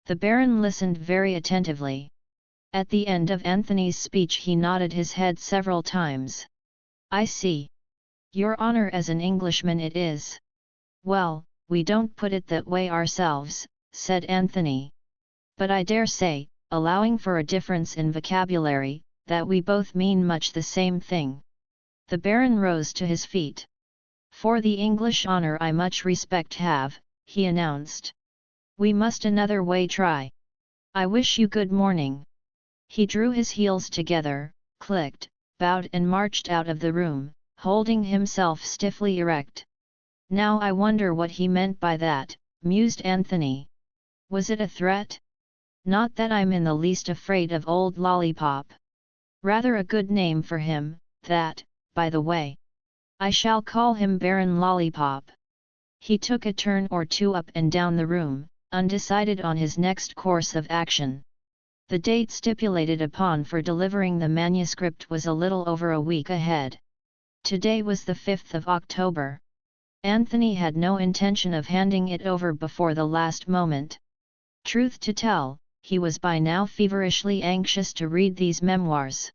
The Baron listened very attentively. At the end of Anthony's speech he nodded his head several times. "I see. Your honor as an Englishman it is." "Well, we don't put it that way ourselves," said Anthony. "But I dare say, allowing for a difference in vocabulary, that we both mean much the same thing." The Baron rose to his feet. "For the English honor I much respect have," he announced. "We must another way try. I wish you good morning." He drew his heels together, clicked, bowed and marched out of the room, holding himself stiffly erect. "Now I wonder what he meant by that," mused Anthony. "Was it a threat? Not that I'm in the least afraid of old Lollipop. Rather a good name for him, that, by the way. I shall call him Baron Lollipop." He took a turn or two up and down the room, undecided on his next course of action. The date stipulated upon for delivering the manuscript was a little over a week ahead. Today was the 5th of October. Anthony had no intention of handing it over before the last moment. Truth to tell, he was by now feverishly anxious to read these memoirs.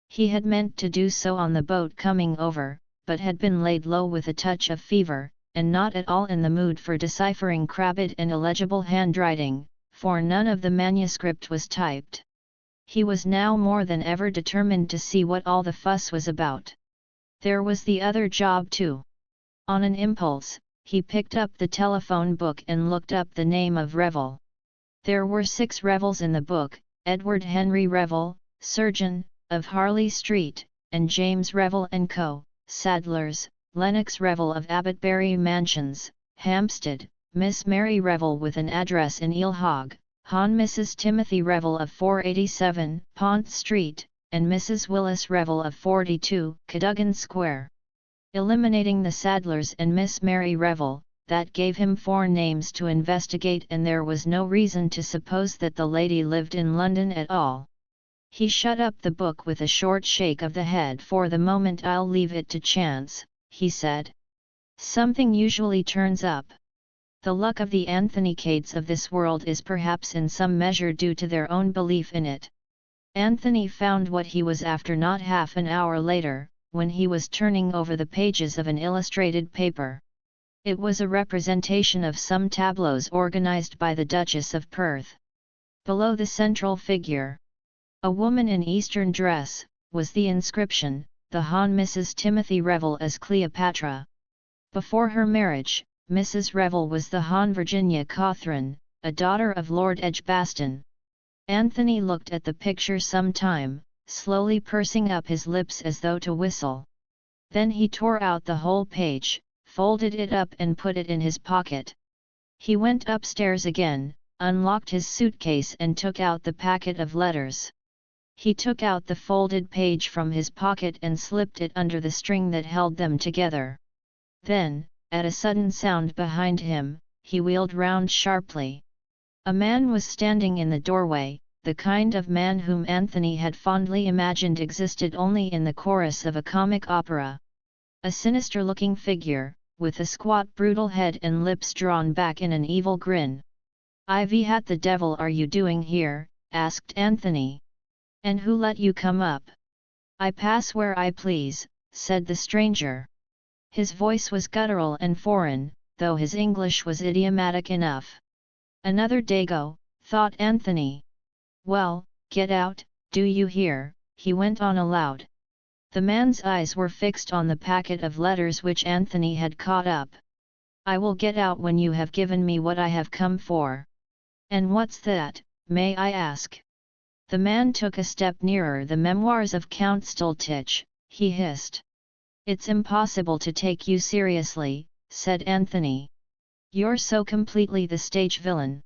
He had meant to do so on the boat coming over, but had been laid low with a touch of fever, and not at all in the mood for deciphering crabbed and illegible handwriting, for none of the manuscript was typed. He was now more than ever determined to see what all the fuss was about. There was the other job too. On an impulse, he picked up the telephone book and looked up the name of Revel. There were 6 Revels in the book: Edward Henry Revel, surgeon, of Harley Street, and James Revel and Co., saddlers, Lennox Revel of Abbotbury Mansions, Hampstead, Miss Mary Revel with an address in Eelhog, Hon Mrs. Timothy Revel of 487 Pont Street, and Mrs. Willis Revel of 42 Cadogan Square. Eliminating the saddlers and Miss Mary Revel, that gave him 4 names to investigate, and there was no reason to suppose that the lady lived in London at all. He shut up the book with a short shake of the head. "For the moment I'll leave it to chance," he said. "Something usually turns up. The luck of the Anthony Cades of this world is perhaps in some measure due to their own belief in it." Anthony found what he was after not half an hour later, when he was turning over the pages of an illustrated paper. It was a representation of some tableaux organized by the Duchess of Perth. Below the central figure, "A woman in Eastern dress," was the inscription, the Hon Mrs. Timothy Revel as Cleopatra. Before her marriage, Mrs. Revel was the Hon Virginia Cawthron, a daughter of Lord Edgbaston. Anthony looked at the picture some time, slowly pursing up his lips as though to whistle. Then he tore out the whole page, folded it up and put it in his pocket. He went upstairs again, unlocked his suitcase and took out the packet of letters. He took out the folded page from his pocket and slipped it under the string that held them together. Then, at a sudden sound behind him, he wheeled round sharply. A man was standing in the doorway, the kind of man whom Anthony had fondly imagined existed only in the chorus of a comic opera. A sinister-looking figure, with a squat brutal head and lips drawn back in an evil grin. "What the devil are you doing here?" asked Anthony. "And who let you come up?" "I pass where I please," said the stranger. His voice was guttural and foreign, though his English was idiomatic enough. "Another Dago," thought Anthony. "Well, get out, do you hear?" he went on aloud. The man's eyes were fixed on the packet of letters which Anthony had caught up. "I will get out when you have given me what I have come for." "And what's that, may I ask?" The man took a step nearer. "The Memoirs of Count Stultitch," he hissed. "It's impossible to take you seriously," said Anthony. "You're so completely the stage villain.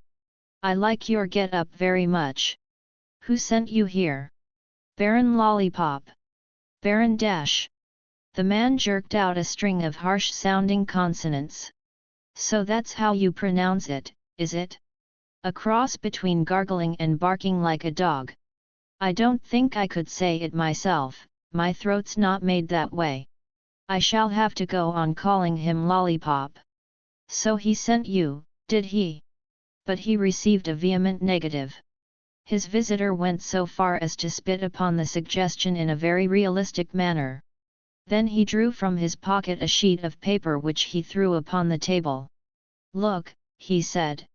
I like your get-up very much. Who sent you here?" "Baron Lollipop." "Baron Dash." The man jerked out a string of harsh-sounding consonants. "So that's how you pronounce it, is it? A cross between gargling and barking like a dog. I don't think I could say it myself, my throat's not made that way. I shall have to go on calling him Lollipop." "So he sent you, did he?" But he received a vehement negative. His visitor went so far as to spit upon the suggestion in a very realistic manner. Then he drew from his pocket a sheet of paper which he threw upon the table. "Look," he said.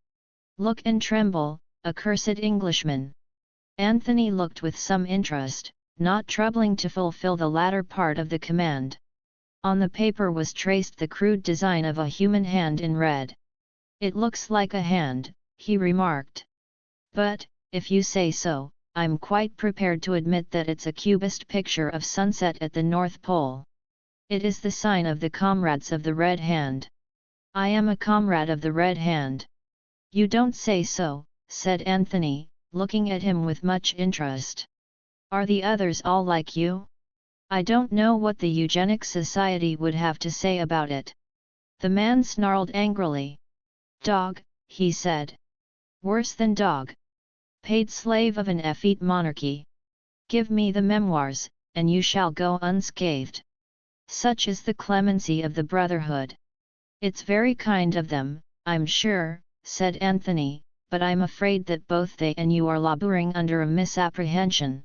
"Look and tremble, accursed Englishman." Anthony looked with some interest, not troubling to fulfill the latter part of the command. On the paper was traced the crude design of a human hand in red. "It looks like a hand," he remarked. "But, if you say so, I'm quite prepared to admit that it's a cubist picture of sunset at the North Pole. It is the sign of the comrades of the Red Hand. I am a comrade of the Red Hand." "You don't say so," said Anthony, looking at him with much interest. "Are the others all like you? I don't know what the Eugenics Society would have to say about it." The man snarled angrily. "Dog," he said. "Worse than dog. Paid slave of an effete monarchy. Give me the memoirs, and you shall go unscathed. Such is the clemency of the Brotherhood." "It's very kind of them, I'm sure," said Anthony, "but I'm afraid that both they and you are laboring under a misapprehension.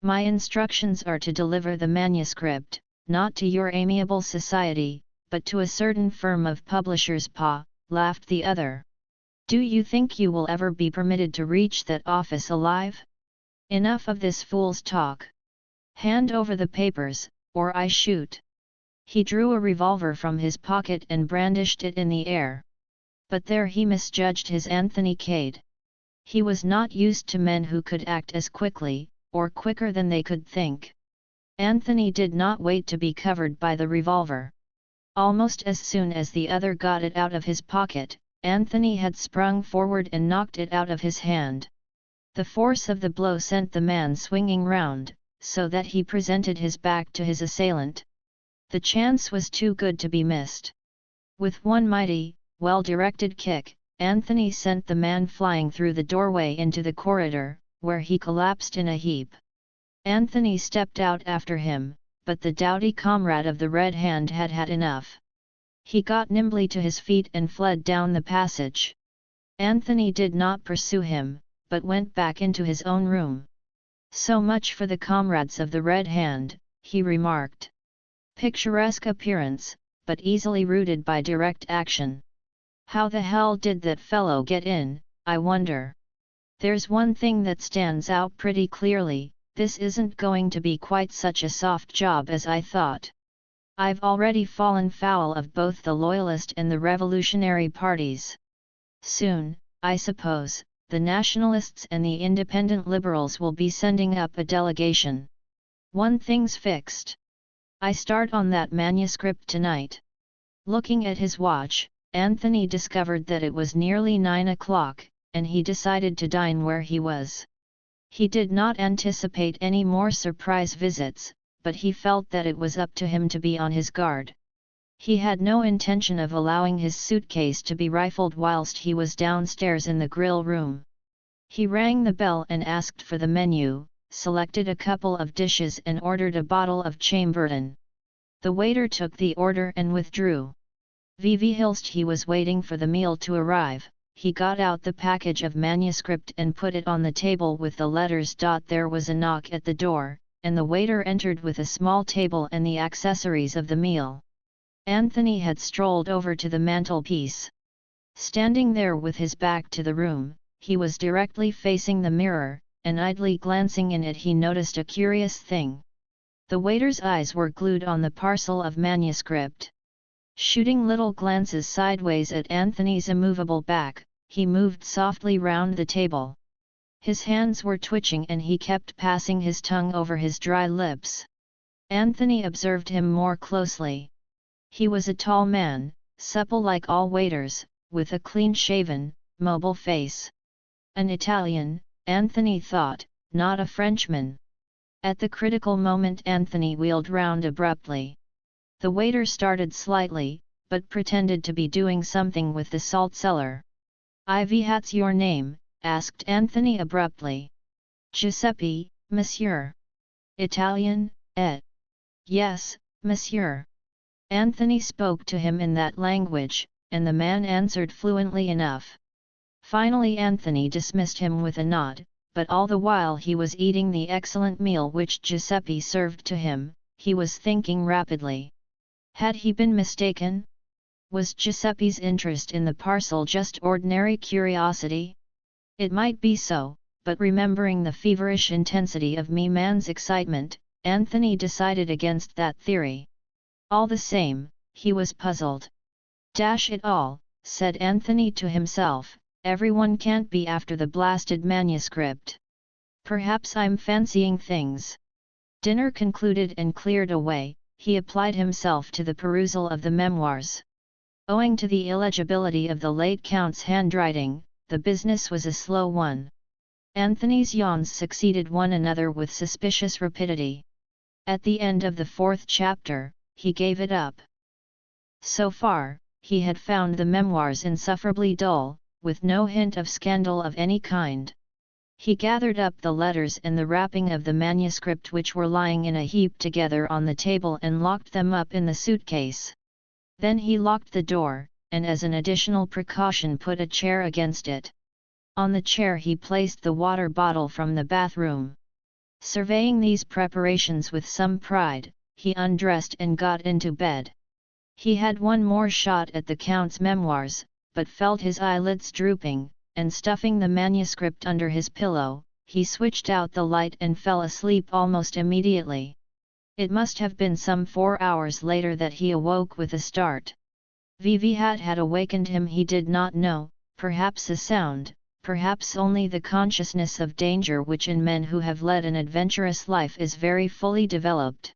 My instructions are to deliver the manuscript, not to your amiable society, but to a certain firm of publishers." "Pa," laughed the other. "Do you think you will ever be permitted to reach that office alive? Enough of this fool's talk. Hand over the papers, or I shoot." He drew a revolver from his pocket and brandished it in the air. But there he misjudged his Anthony Cade. He was not used to men who could act as quickly, or quicker than they could think. Anthony did not wait to be covered by the revolver. Almost as soon as the other got it out of his pocket, Anthony had sprung forward and knocked it out of his hand. The force of the blow sent the man swinging round, so that he presented his back to his assailant. The chance was too good to be missed. With one mighty, well-directed kick, Anthony sent the man flying through the doorway into the corridor, where he collapsed in a heap. Anthony stepped out after him, but the doughty comrade of the Red Hand had had enough. He got nimbly to his feet and fled down the passage. Anthony did not pursue him, but went back into his own room. "So much for the comrades of the Red Hand," he remarked. "Picturesque appearance, but easily routed by direct action. How the hell did that fellow get in, I wonder? There's one thing that stands out pretty clearly, this isn't going to be quite such a soft job as I thought. I've already fallen foul of both the Loyalist and the Revolutionary parties. Soon, I suppose, the Nationalists and the Independent Liberals will be sending up a delegation. One thing's fixed. I start on that manuscript tonight." Looking at his watch, Anthony discovered that it was nearly 9 o'clock, and he decided to dine where he was. He did not anticipate any more surprise visits, but he felt that it was up to him to be on his guard. He had no intention of allowing his suitcase to be rifled whilst he was downstairs in the grill room. He rang the bell and asked for the menu, selected a couple of dishes and ordered a bottle of Chambertin. The waiter took the order and withdrew. Whilst he was waiting for the meal to arrive, he got out the package of manuscript and put it on the table with the letters. There was a knock at the door, and the waiter entered with a small table and the accessories of the meal. Anthony had strolled over to the mantelpiece. Standing there with his back to the room, he was directly facing the mirror, and idly glancing in it he noticed a curious thing. The waiter's eyes were glued on the parcel of manuscript. Shooting little glances sideways at Anthony's immovable back, he moved softly round the table. His hands were twitching and he kept passing his tongue over his dry lips. Anthony observed him more closely. He was a tall man, supple like all waiters, with a clean-shaven, mobile face. An Italian, Anthony thought, not a Frenchman. At the critical moment Anthony wheeled round abruptly. The waiter started slightly, but pretended to be doing something with the salt cellar. "What's your name?" asked Anthony abruptly. "Giuseppe, monsieur." "Italian, eh?" "Yes, monsieur." Anthony spoke to him in that language, and the man answered fluently enough. Finally Anthony dismissed him with a nod, but all the while he was eating the excellent meal which Giuseppe served to him, he was thinking rapidly. Had he been mistaken? Was Giuseppe's interest in the parcel just ordinary curiosity? It might be so, but remembering the feverish intensity of man's excitement, Anthony decided against that theory. All the same, he was puzzled. Dash it all, said Anthony to himself, everyone can't be after the blasted manuscript. Perhaps I'm fancying things. Dinner concluded and cleared away, he applied himself to the perusal of the memoirs. Owing to the illegibility of the late Count's handwriting, the business was a slow one. Anthony's yawns succeeded one another with suspicious rapidity. At the end of the 4th chapter, he gave it up. So far, he had found the memoirs insufferably dull, with no hint of scandal of any kind. He gathered up the letters and the wrapping of the manuscript which were lying in a heap together on the table and locked them up in the suitcase. Then he locked the door, and as an additional precaution put a chair against it. On the chair he placed the water bottle from the bathroom. Surveying these preparations with some pride, he undressed and got into bed. He had one more shot at the Count's memoirs, but felt his eyelids drooping, and stuffing the manuscript under his pillow, he switched out the light and fell asleep almost immediately. It must have been some 4 hours later that he awoke with a start. Vivihat had awakened him, he did not know, perhaps a sound, perhaps only the consciousness of danger which in men who have led an adventurous life is very fully developed.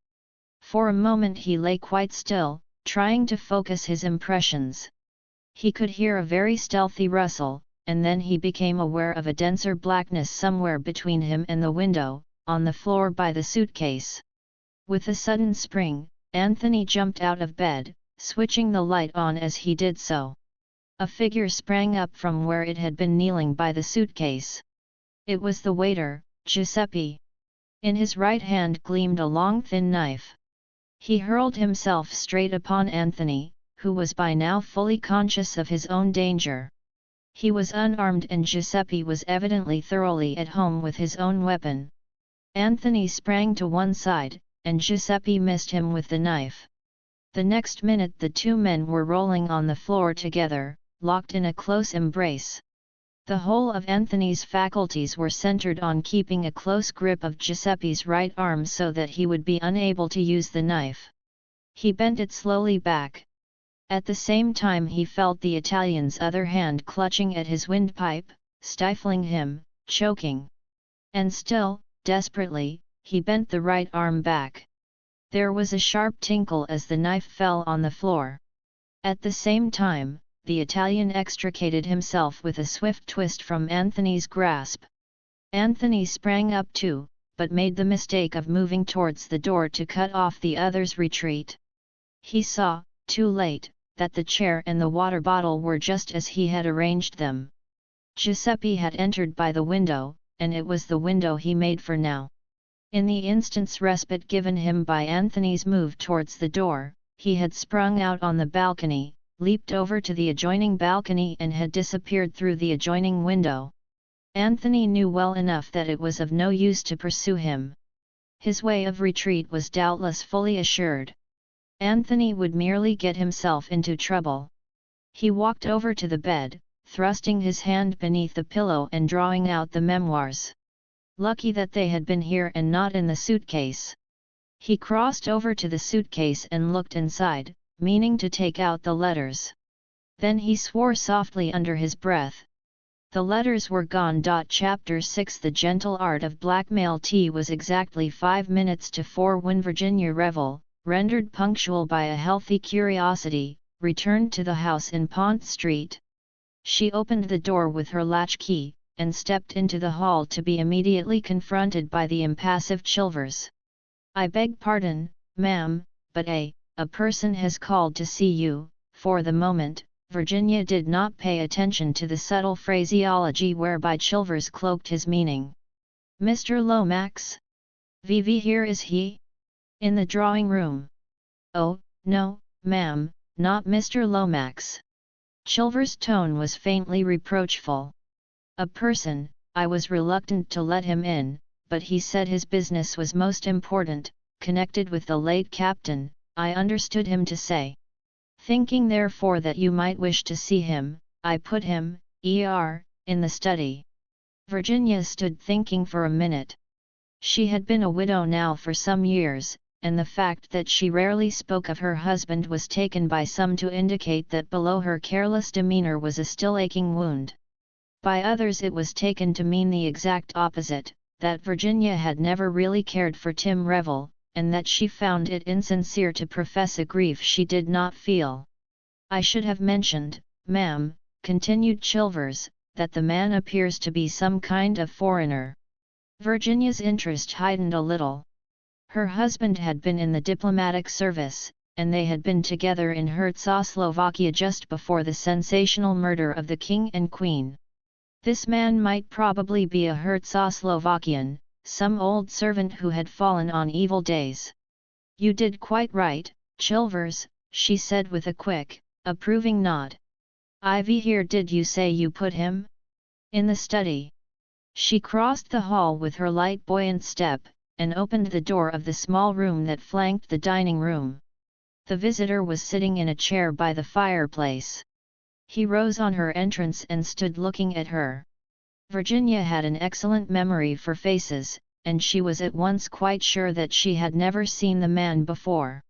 For a moment he lay quite still, trying to focus his impressions. He could hear a very stealthy rustle, and then he became aware of a denser blackness somewhere between him and the window, on the floor by the suitcase. With a sudden spring, Anthony jumped out of bed, switching the light on as he did so. A figure sprang up from where it had been kneeling by the suitcase. It was the waiter, Giuseppe. In his right hand gleamed a long thin knife. He hurled himself straight upon Anthony, who was by now fully conscious of his own danger. He was unarmed and Giuseppe was evidently thoroughly at home with his own weapon. Anthony sprang to one side, and Giuseppe missed him with the knife. The next minute the two men were rolling on the floor together, locked in a close embrace. The whole of Anthony's faculties were centered on keeping a close grip of Giuseppe's right arm so that he would be unable to use the knife. He bent it slowly back. At the same time he felt the Italian's other hand clutching at his windpipe, stifling him, choking. And still, desperately, he bent the right arm back. There was a sharp tinkle as the knife fell on the floor. At the same time, the Italian extricated himself with a swift twist from Anthony's grasp. Anthony sprang up too, but made the mistake of moving towards the door to cut off the other's retreat. He saw, too late, that the chair and the water bottle were just as he had arranged them. Giuseppe had entered by the window, and it was the window he made for now. In the instant's respite given him by Anthony's move towards the door, he had sprung out on the balcony, leaped over to the adjoining balcony and had disappeared through the adjoining window. Anthony knew well enough that it was of no use to pursue him. His way of retreat was doubtless fully assured. Anthony would merely get himself into trouble. He walked over to the bed, thrusting his hand beneath the pillow and drawing out the memoirs. Lucky that they had been here and not in the suitcase. He crossed over to the suitcase and looked inside, meaning to take out the letters. Then he swore softly under his breath. The letters were gone. Chapter 6 The Gentle Art of Blackmail. Tea was exactly 5 minutes to 4 when Virginia Revel, rendered punctual by a healthy curiosity, returned to the house in Pont Street. She opened the door with her latchkey, and stepped into the hall to be immediately confronted by the impassive Chilvers. "I beg pardon, ma'am, but a person has called to see you." For the moment, Virginia did not pay attention to the subtle phraseology whereby Chilvers cloaked his meaning. "Mr. Lomax? Vivi here, is he? In the drawing room?" "Oh, no, ma'am, not Mr. Lomax." Chilvers' tone was faintly reproachful. a person. I was reluctant to let him in, but he said his business was most important, connected with the late captain, I understood him to say. Thinking therefore that you might wish to see him, I put him, in the study. Virginia stood thinking for a minute. She had been a widow now for some years, and the fact that she rarely spoke of her husband was taken by some to indicate that below her careless demeanor was a still aching wound. By others it was taken to mean the exact opposite, that Virginia had never really cared for Tim Revel, and that she found it insincere to profess a grief she did not feel. I should have mentioned, ma'am, continued Chilvers, that the man appears to be some kind of foreigner. Virginia's interest heightened a little. Her husband had been in the diplomatic service, and they had been together in Czechoslovakia just before the sensational murder of the King and Queen. This man might probably be a Czechoslovakian, some old servant who had fallen on evil days. You did quite right, Chilvers, she said with a quick, approving nod. Ivy here, did you say you put him? In the study. She crossed the hall with her light buoyant step, and opened the door of the small room that flanked the dining room. The visitor was sitting in a chair by the fireplace. He rose on her entrance and stood looking at her. Virginia had an excellent memory for faces, and she was at once quite sure that she had never seen the man before.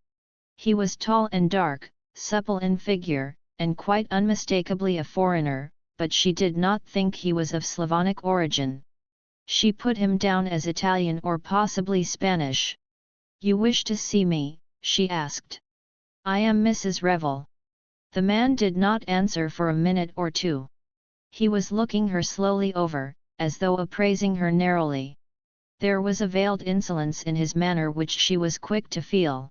He was tall and dark, supple in figure, and quite unmistakably a foreigner, but she did not think he was of Slavonic origin. She put him down as Italian or possibly Spanish. You wish to see me? She asked. I am Mrs. Revel. The man did not answer for a minute or two. He was looking her slowly over, as though appraising her narrowly. There was a veiled insolence in his manner which she was quick to feel.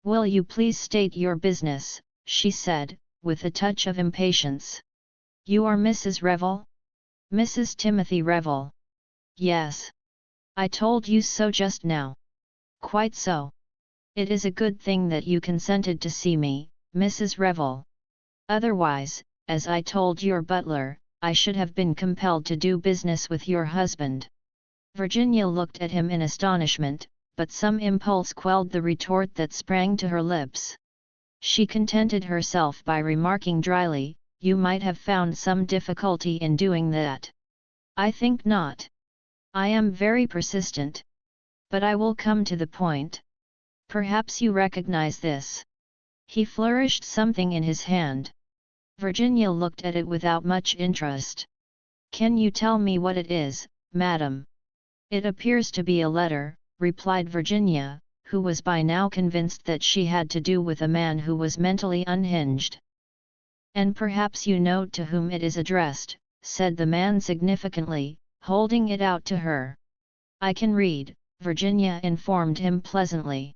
Will you please state your business, she said, with a touch of impatience. You are Mrs. Revel? Mrs. Timothy Revel. Yes. I told you so just now. Quite so. It is a good thing that you consented to see me, Mrs. Revel. Otherwise, as I told your butler, I should have been compelled to do business with your husband. Virginia looked at him in astonishment, but some impulse quelled the retort that sprang to her lips. She contented herself by remarking dryly, you might have found some difficulty in doing that. I think not. I am very persistent. But I will come to the point. Perhaps you recognize this. He flourished something in his hand. Virginia looked at it without much interest. Can you tell me what it is, madam? It appears to be a letter, replied Virginia, who was by now convinced that she had to do with a man who was mentally unhinged. And perhaps you know to whom it is addressed, said the man significantly, holding it out to her. I can read, Virginia informed him pleasantly.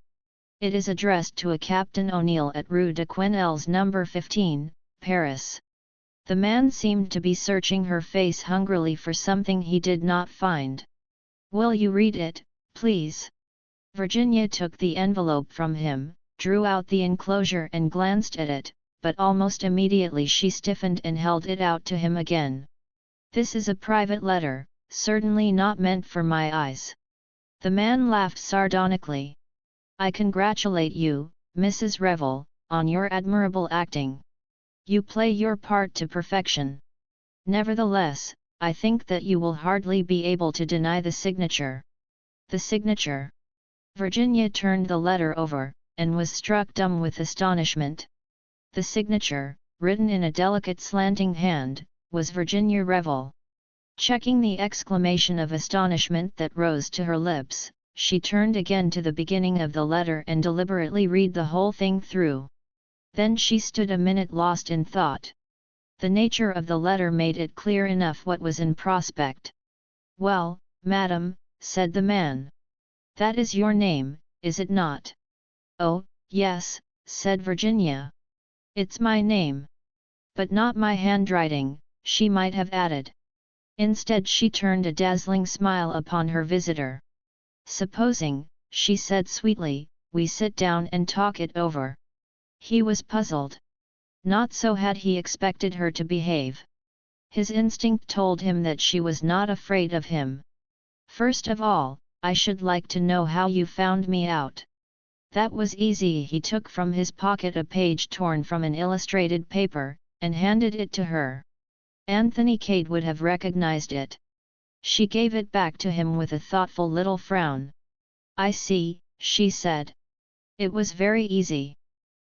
It is addressed to a Captain O'Neill at Rue de Quenelles No. 15, Paris. The man seemed to be searching her face hungrily for something he did not find. Will you read it, please? Virginia took the envelope from him, drew out the enclosure and glanced at it, but almost immediately she stiffened and held it out to him again. This is a private letter, certainly not meant for my eyes. The man laughed sardonically. I congratulate you, Mrs. Revel, on your admirable acting. You play your part to perfection. Nevertheless, I think that you will hardly be able to deny the signature. The signature. Virginia turned the letter over, and was struck dumb with astonishment. The signature, written in a delicate slanting hand, was Virginia Revel. Checking the exclamation of astonishment that rose to her lips, she turned again to the beginning of the letter and deliberately read the whole thing through. Then she stood a minute lost in thought. The nature of the letter made it clear enough what was in prospect. Well, madam, said the man. That is your name, is it not? Oh, yes, said Virginia. It's my name. But not my handwriting, she might have added. Instead she turned a dazzling smile upon her visitor. Supposing, she said sweetly, we sit down and talk it over. He was puzzled. Not so had he expected her to behave. His instinct told him that she was not afraid of him. "First of all, I should like to know how you found me out." "That was easy." He took from his pocket a page torn from an illustrated paper, and handed it to her. Anthony Cade would have recognized it. She gave it back to him with a thoughtful little frown. "I see," she said. "It was very easy.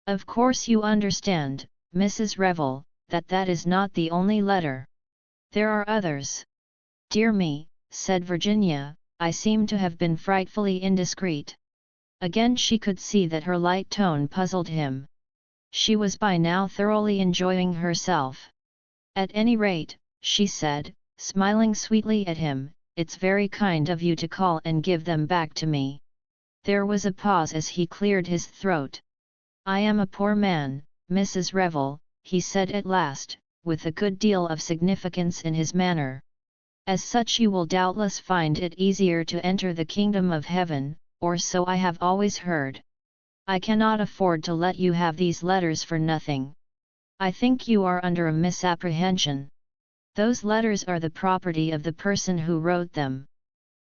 Of course you understand, Mrs. Revel, that is not the only letter. There are others." "Dear me," said Virginia, "I seem to have been frightfully indiscreet." Again she could see that her light tone puzzled him. She was by now thoroughly enjoying herself. "At any rate," she said, smiling sweetly at him, "it's very kind of you to call and give them back to me." There was a pause as he cleared his throat. "I am a poor man, Mrs. Revel," he said at last, with a good deal of significance in his manner. "As such you will doubtless find it easier to enter the kingdom of heaven, or so I have always heard. I cannot afford to let you have these letters for nothing. I think you are under a misapprehension. Those letters are the property of the person who wrote them.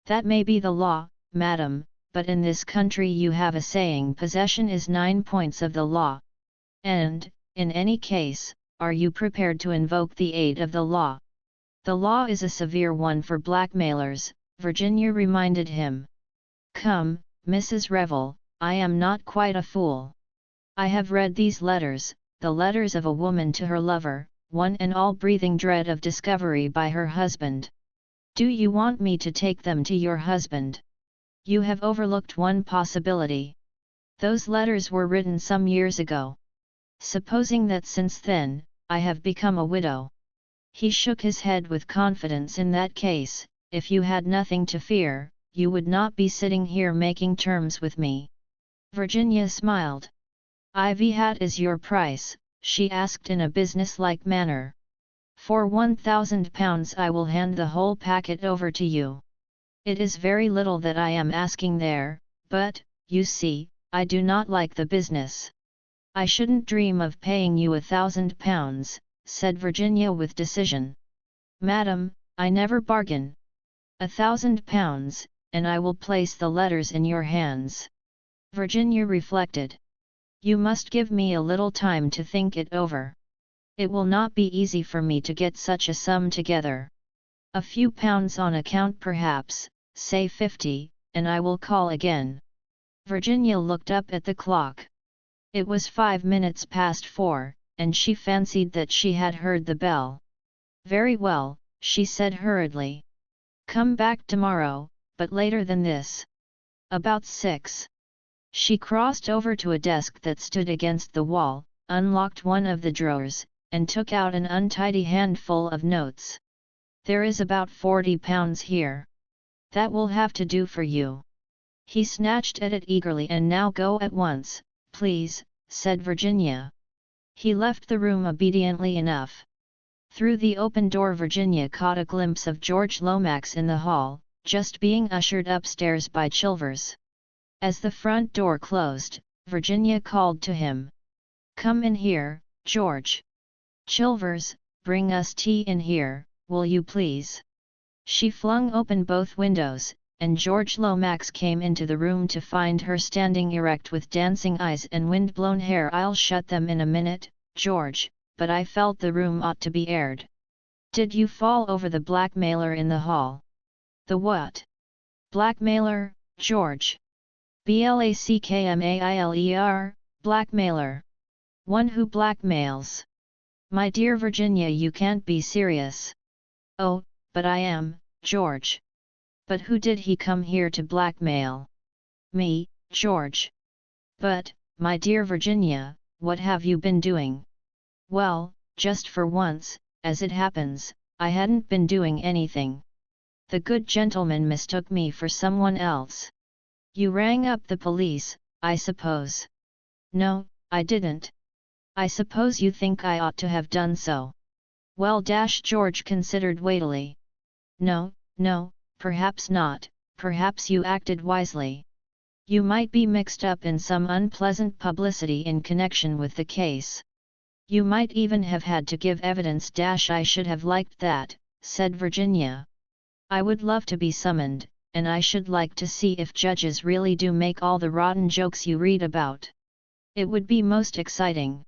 That may be the law, madam, but in this country you have a saying, possession is 9 points of the law. And, in any case, are you prepared to invoke the aid of the law?" "The law is a severe one for blackmailers," Virginia reminded him. "Come, Mrs. Revel, I am not quite a fool. I have read these letters, the letters of a woman to her lover, one and all breathing dread of discovery by her husband. Do you want me to take them to your husband? You have overlooked one possibility. Those letters were written some years ago. Supposing that since then, I have become a widow." He shook his head with confidence. "In that case, if you had nothing to fear, you would not be sitting here making terms with me." Virginia smiled. "Ivy hat is your price?" she asked in a businesslike manner. "For £1,000 I will hand the whole packet over to you. It is very little that I am asking there, but, you see, I do not like the business." "I shouldn't dream of paying you £1,000, said Virginia with decision. "Madam, I never bargain. £1,000, and I will place the letters in your hands." Virginia reflected. "You must give me a little time to think it over. It will not be easy for me to get such a sum together. A few pounds on account perhaps, say 50, and I will call again." Virginia looked up at the clock. It was 5 minutes past 4, and she fancied that she had heard the bell. "Very well," she said hurriedly. "Come back tomorrow, but later than this. About 6. She crossed over to a desk that stood against the wall, unlocked one of the drawers, and took out an untidy handful of notes. "There is about £40 here. That will have to do for you." He snatched at it eagerly. "And now go at once, please," said Virginia. He left the room obediently enough. Through the open door Virginia caught a glimpse of George Lomax in the hall, just being ushered upstairs by Chilvers. As the front door closed, Virginia called to him. "Come in here, George. Chilvers, bring us tea in here, will you please?" She flung open both windows, and George Lomax came into the room to find her standing erect with dancing eyes and wind-blown hair. "I'll shut them in a minute, George, but I felt the room ought to be aired." "Did you fall over the blackmailer in the hall?" "The what?" "Blackmailer, George. Blackmailer, blackmailer. One who blackmails." "My dear Virginia, you can't be serious." "Oh, but I am, George." "But who did he come here to blackmail?" "Me, George." "But, my dear Virginia, what have you been doing?" "Well, just for once, as it happens, I hadn't been doing anything. The good gentleman mistook me for someone else." "You rang up the police, I suppose?" "No, I didn't. I suppose you think I ought to have done so." "Well, George considered weightily. No, perhaps not, perhaps you acted wisely. You might be mixed up in some unpleasant publicity in connection with the case. You might even have had to give evidence. I should have liked that, said Virginia. I would love to be summoned, and I should like to see if judges really do make all the rotten jokes you read about. It would be most exciting.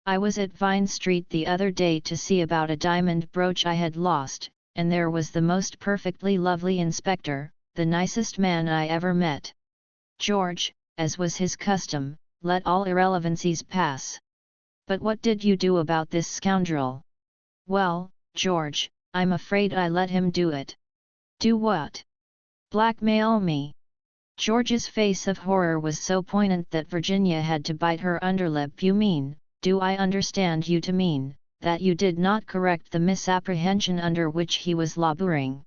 I was at Vine Street the other day to see about a diamond brooch I had lost, and there was the most perfectly lovely inspector, the nicest man I ever met. George, as was his custom, let all irrelevancies pass. But what did you do about this scoundrel? Well, George, I'm afraid I let him do it. Do what? Blackmail me. George's face of horror was so poignant that Virginia had to bite her underlip. You mean, do I understand you to mean, that you did not correct the misapprehension under which he was laboring?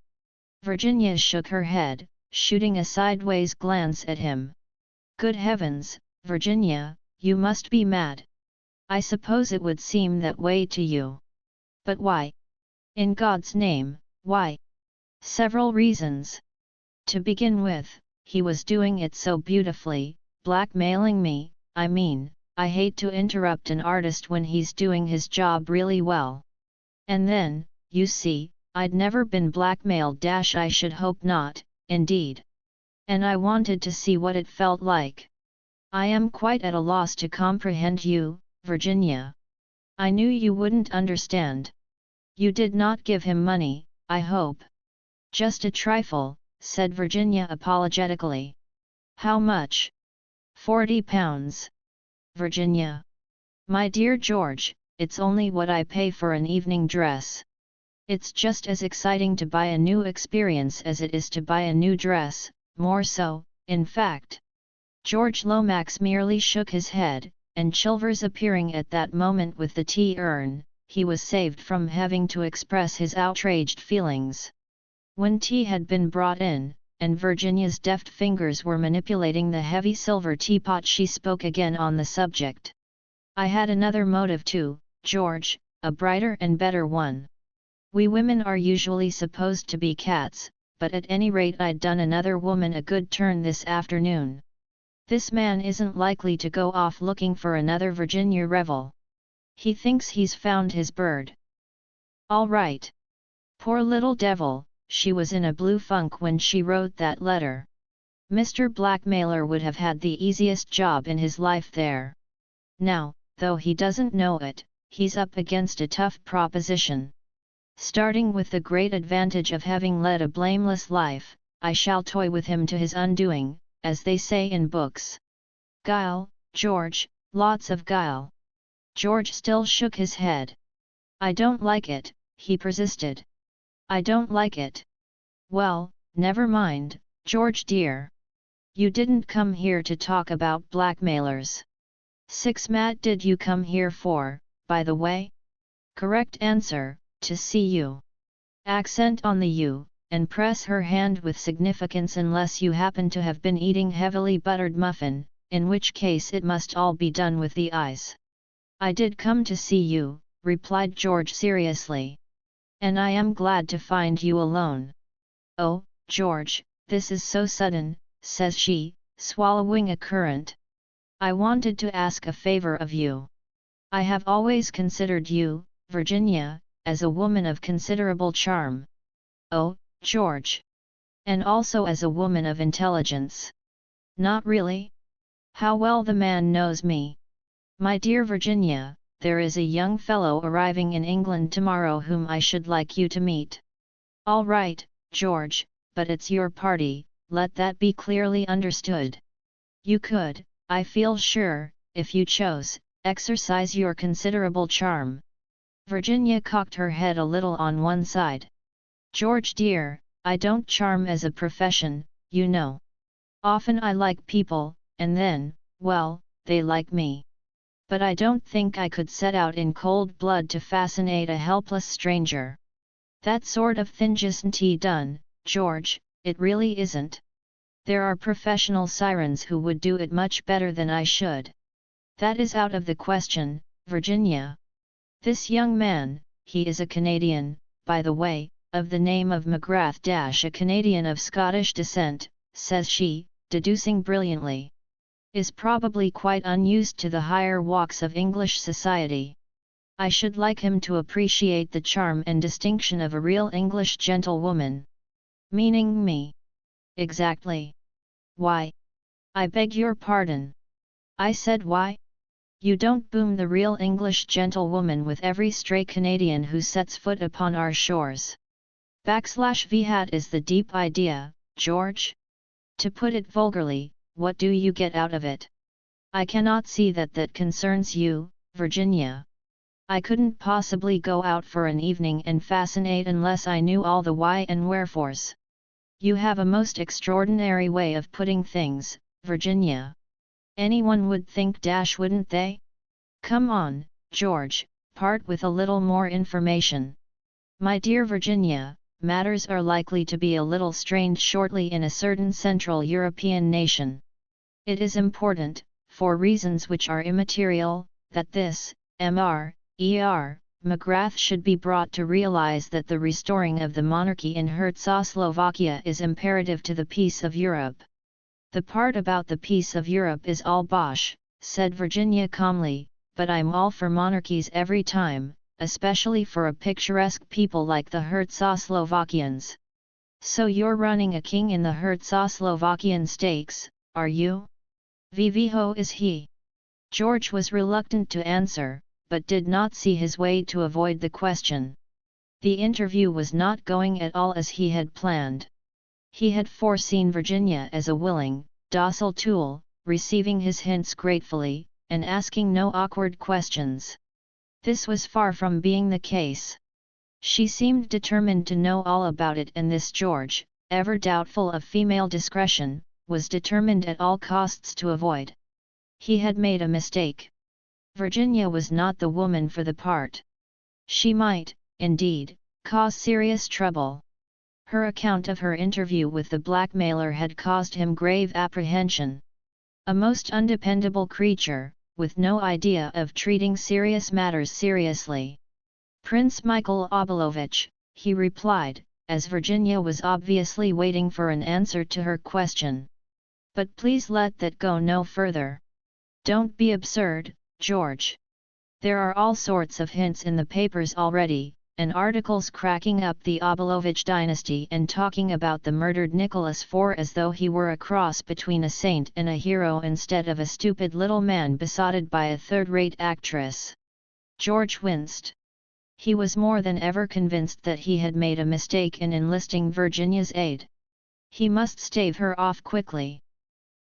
Virginia shook her head, shooting a sideways glance at him. Good heavens, Virginia, you must be mad. I suppose it would seem that way to you. But why? In God's name, why? Several reasons. To begin with, he was doing it so beautifully, blackmailing me. I hate to interrupt an artist when he's doing his job really well. And then, you see, I'd never been blackmailed. I should hope not, indeed. And I wanted to see what it felt like. I am quite at a loss to comprehend you, Virginia. I knew you wouldn't understand. You did not give him money, I hope. Just a trifle, said Virginia apologetically. How much? £40. Virginia. My dear George, it's only what I pay for an evening dress. It's just as exciting to buy a new experience as it is to buy a new dress, more so, in fact. George Lomax merely shook his head, and Chilvers appearing at that moment with the tea urn, he was saved from having to express his outraged feelings. When tea had been brought in, and Virginia's deft fingers were manipulating the heavy silver teapot, she spoke again on the subject. I had another motive too, George, a brighter and better one. We women are usually supposed to be cats, but at any rate I'd done another woman a good turn this afternoon. This man isn't likely to go off looking for another Virginia Revel. He thinks he's found his bird. All right. Poor little devil, she was in a blue funk when she wrote that letter. Mr. Blackmailer would have had the easiest job in his life there. Now, though he doesn't know it, he's up against a tough proposition. Starting with the great advantage of having led a blameless life, I shall toy with him to his undoing, as they say in books. Guile, George, lots of guile. George still shook his head. I don't like it, he persisted. I don't like it. Well, never mind, George dear. You didn't come here to talk about blackmailers. Mat did you come here for, by the way? Correct answer, to see you. Accent on the U, and press her hand with significance unless you happen to have been eating heavily buttered muffin, in which case it must all be done with the eyes. I did come to see you, replied George seriously. And I am glad to find you alone. Oh, George, this is so sudden, says she, swallowing a currant. I wanted to ask a favor of you. I have always considered you, Virginia, as a woman of considerable charm. Oh, George. And also as a woman of intelligence. Not really? How well the man knows me. My dear Virginia, there is a young fellow arriving in England tomorrow whom I should like you to meet. All right, George, but it's your party, let that be clearly understood. You could, I feel sure, if you chose, exercise your considerable charm. Virginia cocked her head a little on one side. George dear, I don't charm as a profession, you know. Often I like people, and then, well, they like me. But I don't think I could set out in cold blood to fascinate a helpless stranger. That sort of thing isn't done, George, it really isn't. There are professional sirens who would do it much better than I should. That is out of the question, Virginia. This young man, he is a Canadian, by the way, of the name of McGrath, a Canadian of Scottish descent, says she, deducing brilliantly. Is probably quite unused to the higher walks of English society. I should like him to appreciate the charm and distinction of a real English gentlewoman. Meaning me. Exactly. Why? I beg your pardon. I said why? You don't boom the real English gentlewoman with every stray Canadian who sets foot upon our shores. \vhat is the deep idea, George? To put it vulgarly, what do you get out of it? I cannot see that concerns you, Virginia. I couldn't possibly go out for an evening and fascinate unless I knew all the why and wherefores. You have a most extraordinary way of putting things, Virginia. Anyone would think wouldn't they? Come on, George, part with a little more information. My dear Virginia, matters are likely to be a little strained shortly in a certain Central European nation. It is important, for reasons which are immaterial, that this, McGrath should be brought to realize that the restoring of the monarchy in Czechoslovakia is imperative to the peace of Europe. The part about the peace of Europe is all bosh, said Virginia calmly, but I'm all for monarchies every time, especially for a picturesque people like the Czechoslovakians. So you're running a king in the Czechoslovakian stakes, are you? Viviho is he? George was reluctant to answer, but did not see his way to avoid the question. The interview was not going at all as he had planned. He had foreseen Virginia as a willing, docile tool, receiving his hints gratefully, and asking no awkward questions. This was far from being the case. She seemed determined to know all about it, and this George, ever doubtful of female discretion, was determined at all costs to avoid. He had made a mistake. Virginia was not the woman for the part. She might, indeed, cause serious trouble. Her account of her interview with the blackmailer had caused him grave apprehension. A most undependable creature, with no idea of treating serious matters seriously. Prince Michael Obolovich, he replied, as Virginia was obviously waiting for an answer to her question. But please let that go no further. Don't be absurd, George. There are all sorts of hints in the papers already, and articles cracking up the Obolovich dynasty and talking about the murdered Nicholas IV as though he were a cross between a saint and a hero instead of a stupid little man besotted by a third-rate actress. George winced. He was more than ever convinced that he had made a mistake in enlisting Virginia's aid. He must stave her off quickly.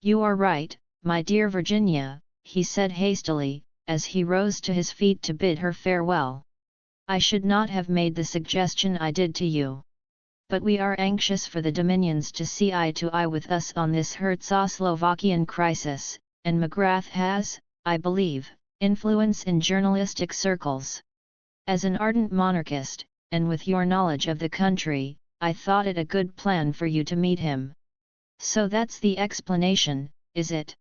You are right, my dear Virginia, he said hastily, as he rose to his feet to bid her farewell. I should not have made the suggestion I did to you. But we are anxious for the Dominions to see eye to eye with us on this Czechoslovakian crisis, and McGrath has, I believe, influence in journalistic circles. As an ardent monarchist, and with your knowledge of the country, I thought it a good plan for you to meet him. So that's the explanation, is it?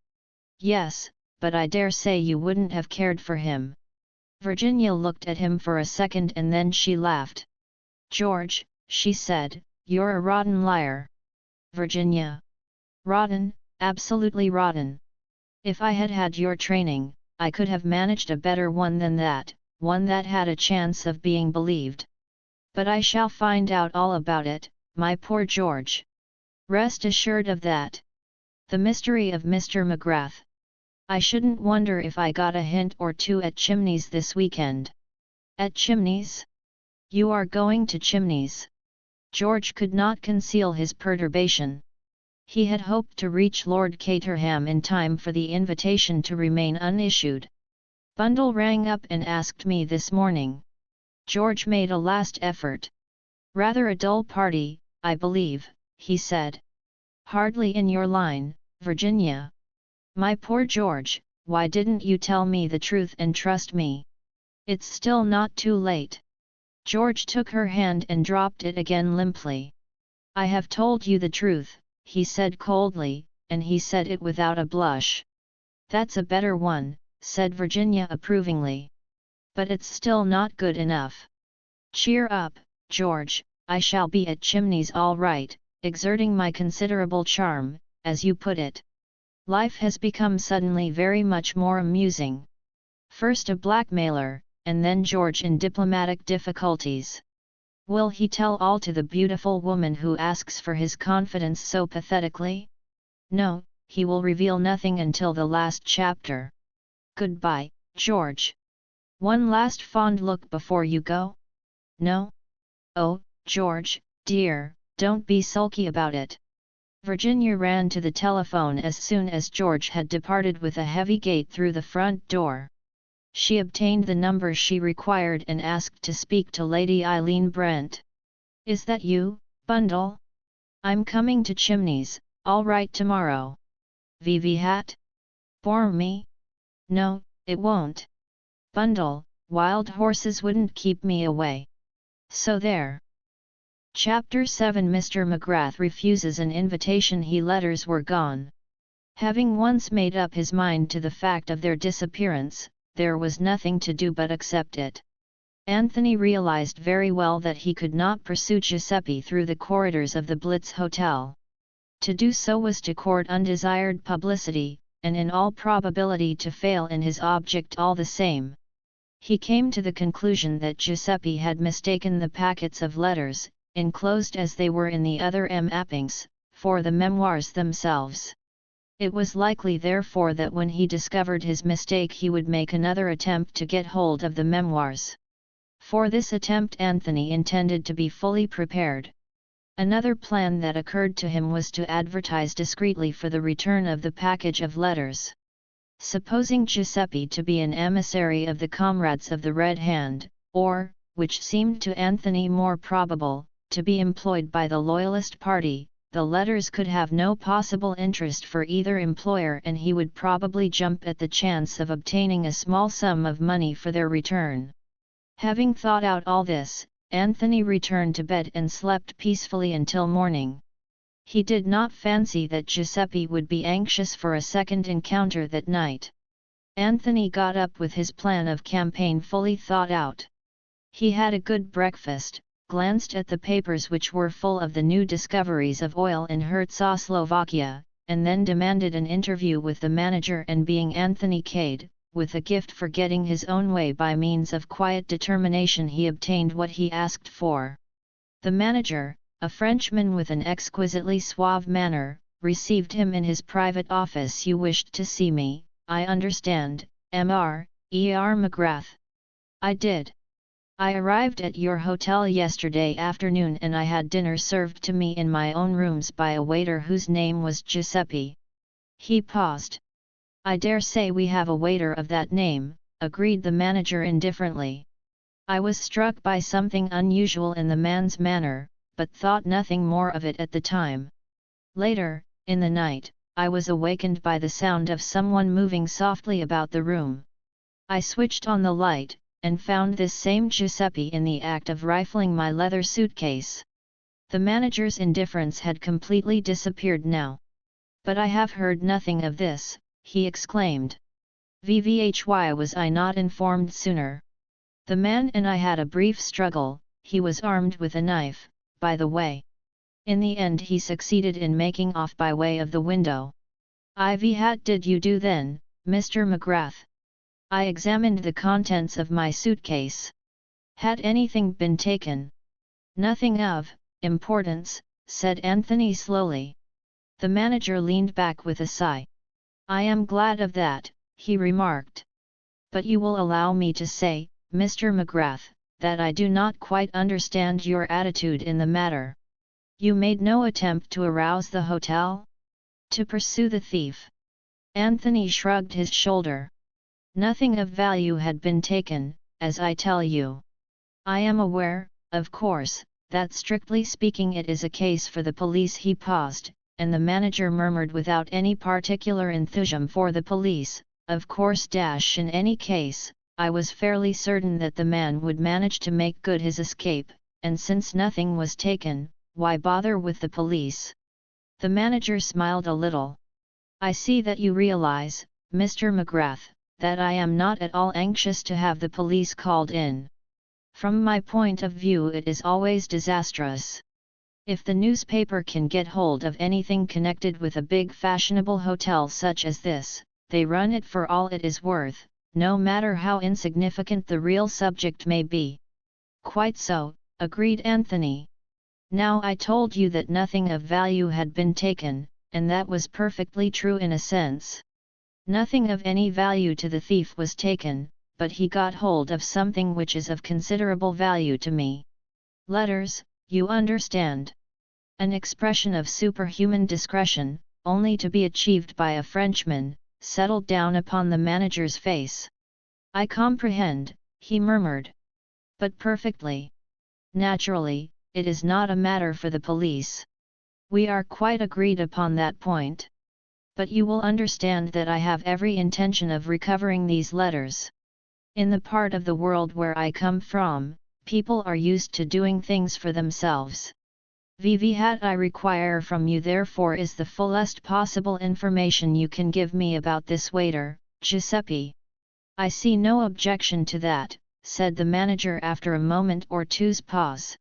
Yes, but I dare say you wouldn't have cared for him. Virginia looked at him for a second and then she laughed. George, she said, you're a rotten liar. Virginia. Rotten, absolutely rotten. If I had had your training, I could have managed a better one than that, one that had a chance of being believed. But I shall find out all about it, my poor George. Rest assured of that. The mystery of Mr. McGrath. I shouldn't wonder if I got a hint or two at Chimneys this weekend. At Chimneys? You are going to Chimneys? George could not conceal his perturbation. He had hoped to reach Lord Caterham in time for the invitation to remain unissued. Bundle rang up and asked me this morning. George made a last effort. Rather a dull party, I believe, he said. Hardly in your line, Virginia. My poor George, why didn't you tell me the truth and trust me? It's still not too late. George took her hand and dropped it again limply. I have told you the truth, he said coldly, and he said it without a blush. That's a better one, said Virginia approvingly. But it's still not good enough. Cheer up, George, I shall be at Chimneys all right, exerting my considerable charm, as you put it. Life has become suddenly very much more amusing. First a blackmailer, and then George in diplomatic difficulties. Will he tell all to the beautiful woman who asks for his confidence so pathetically? No, he will reveal nothing until the last chapter. Goodbye, George. One last fond look before you go? No? Oh, George, dear, don't be sulky about it. Virginia ran to the telephone as soon as George had departed with a heavy gait through the front door. She obtained the number she required and asked to speak to Lady Eileen Brent. Is that you, Bundle? I'm coming to Chimneys, all right tomorrow. Vivi hat? Bore me? No, it won't. Bundle, wild horses wouldn't keep me away. So there. Chapter 7 Mr. McGrath refuses an invitation. Letters were gone. Having once made up his mind to the fact of their disappearance, there was nothing to do but accept it. Anthony realized very well that he could not pursue Giuseppe through the corridors of the Blitz Hotel. To do so was to court undesired publicity, and in all probability to fail in his object all the same. He came to the conclusion that Giuseppe had mistaken the packets of letters, enclosed as they were in the other mappings, for the memoirs themselves. It was likely therefore that when he discovered his mistake he would make another attempt to get hold of the memoirs. For this attempt Anthony intended to be fully prepared. Another plan that occurred to him was to advertise discreetly for the return of the package of letters. Supposing Giuseppe to be an emissary of the Comrades of the Red Hand, or, which seemed to Anthony more probable, to be employed by the Loyalist party, the letters could have no possible interest for either employer and he would probably jump at the chance of obtaining a small sum of money for their return. Having thought out all this, Anthony returned to bed and slept peacefully until morning. He did not fancy that Giuseppe would be anxious for a second encounter that night. Anthony got up with his plan of campaign fully thought out. He had a good breakfast, glanced at the papers which were full of the new discoveries of oil in Czechoslovakia, and then demanded an interview with the manager, and being Anthony Cade, with a gift for getting his own way by means of quiet determination he obtained what he asked for. The manager, a Frenchman with an exquisitely suave manner, received him in his private office. You wished to see me, I understand, Mr. McGrath. I did. I arrived at your hotel yesterday afternoon and I had dinner served to me in my own rooms by a waiter whose name was Giuseppe. He paused. I dare say we have a waiter of that name, agreed the manager indifferently. I was struck by something unusual in the man's manner, but thought nothing more of it at the time. Later, in the night, I was awakened by the sound of someone moving softly about the room. I switched on the light, and found this same Giuseppe in the act of rifling my leather suitcase. The manager's indifference had completely disappeared now. But I have heard nothing of this, he exclaimed. Why was I not informed sooner? The man and I had a brief struggle. He was armed with a knife, by the way. In the end he succeeded in making off by way of the window. What did you do then, Mr. McGrath? I examined the contents of my suitcase. Had anything been taken? Nothing of importance, said Anthony slowly. The manager leaned back with a sigh. I am glad of that, he remarked. But you will allow me to say, Mr. McGrath, that I do not quite understand your attitude in the matter. You made no attempt to arouse the hotel? To pursue the thief? Anthony shrugged his shoulder. Nothing of value had been taken, as I tell you. I am aware, of course, that strictly speaking it is a case for the police. He paused, and the manager murmured without any particular enthusiasm, for the police, of course. In any case, I was fairly certain that the man would manage to make good his escape, and since nothing was taken, why bother with the police? The manager smiled a little. I see that you realize, Mr. McGrath, that I am not at all anxious to have the police called in. From my point of view it is always disastrous. If the newspaper can get hold of anything connected with a big fashionable hotel such as this, they run it for all it is worth, no matter how insignificant the real subject may be. Quite so, agreed Anthony. Now I told you that nothing of value had been taken, and that was perfectly true in a sense. Nothing of any value to the thief was taken, but he got hold of something which is of considerable value to me. Letters, you understand. An expression of superhuman discretion, only to be achieved by a Frenchman, settled down upon the manager's face. I comprehend, he murmured. But perfectly. Naturally, it is not a matter for the police. We are quite agreed upon that point. But you will understand that I have every intention of recovering these letters. In the part of the world where I come from, people are used to doing things for themselves. What I require from you therefore is the fullest possible information you can give me about this waiter, Giuseppe. I see no objection to that, said the manager after a moment or two's pause.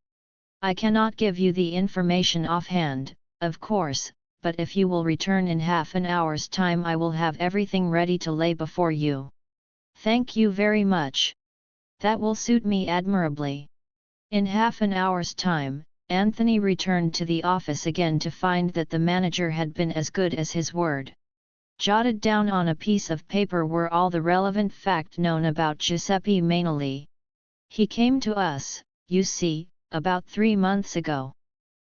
I cannot give you the information offhand, of course, but if you will return in half an hour's time I will have everything ready to lay before you. Thank you very much. That will suit me admirably. In half an hour's time, Anthony returned to the office again to find that the manager had been as good as his word. Jotted down on a piece of paper were all the relevant facts known about Giuseppe Mainoli. He came to us, you see, about 3 months ago.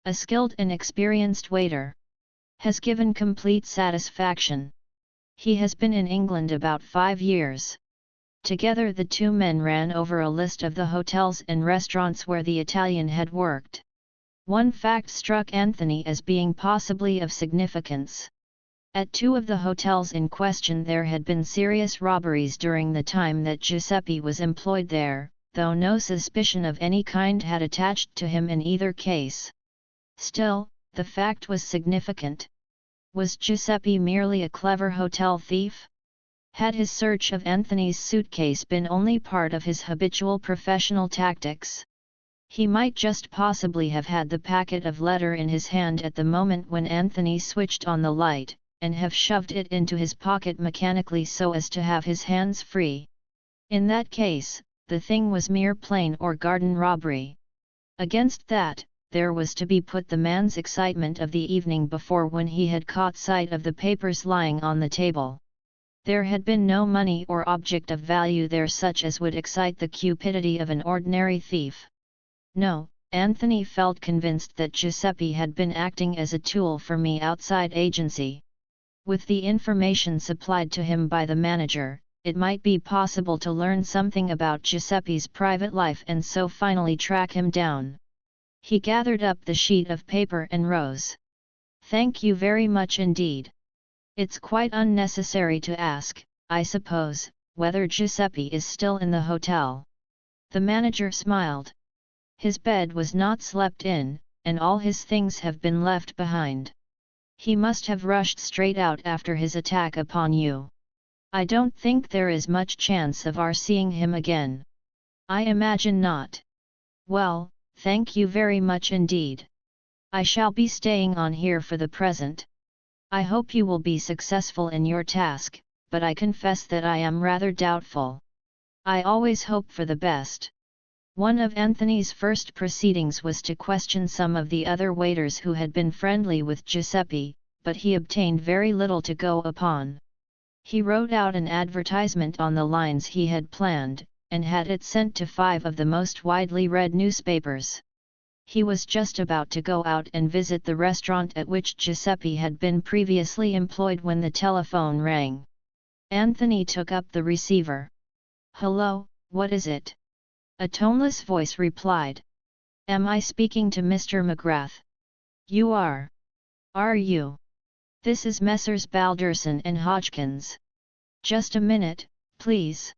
A skilled and experienced waiter. Has given complete satisfaction. He has been in England about 5 years. Together the two men ran over a list of the hotels and restaurants where the Italian had worked. One fact struck Anthony as being possibly of significance. At 2 of the hotels in question there had been serious robberies during the time that Giuseppe was employed there, though no suspicion of any kind had attached to him in either case. Still, the fact was significant. Was Giuseppe merely a clever hotel thief? Had his search of Anthony's suitcase been only part of his habitual professional tactics? He might just possibly have had the packet of letter in his hand at the moment when Anthony switched on the light, and have shoved it into his pocket mechanically so as to have his hands free. In that case, the thing was mere plain or garden robbery. Against that, there was to be put the man's excitement of the evening before when he had caught sight of the papers lying on the table. There had been no money or object of value there such as would excite the cupidity of an ordinary thief. No, Anthony felt convinced that Giuseppe had been acting as a tool for me outside agency. With the information supplied to him by the manager, it might be possible to learn something about Giuseppe's private life and so finally track him down. He gathered up the sheet of paper and rose. Thank you very much indeed. It's quite unnecessary to ask, I suppose, whether Giuseppe is still in the hotel. The manager smiled. His bed was not slept in, and all his things have been left behind. He must have rushed straight out after his attack upon you. I don't think there is much chance of our seeing him again. I imagine not. Well, thank you very much indeed. I shall be staying on here for the present. I hope you will be successful in your task, but I confess that I am rather doubtful. I always hope for the best. One of Anthony's first proceedings was to question some of the other waiters who had been friendly with Giuseppe, but he obtained very little to go upon. He wrote out an advertisement on the lines he had planned, and had it sent to 5 of the most widely read newspapers. He was just about to go out and visit the restaurant at which Giuseppe had been previously employed when the telephone rang. Anthony took up the receiver. Hello, what is it? A toneless voice replied. Am I speaking to Mr. McGrath? You are. Are you? This is Messrs. Balderson and Hodgkins. Just a minute, please.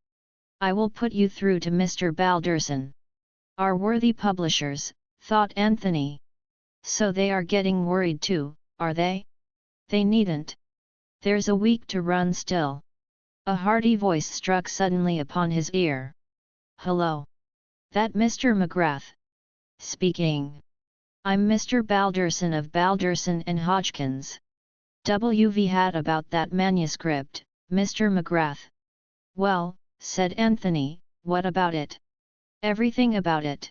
I will put you through to Mr. Balderson. Our worthy publishers, thought Anthony. So they are getting worried too, are they? They needn't. There's a week to run still. A hearty voice struck suddenly upon his ear. Hello. That Mr. McGrath? Speaking. I'm Mr. Balderson of Balderson and Hodgkins. What about that manuscript, Mr. McGrath? Well, said Anthony. What about it? Everything about it.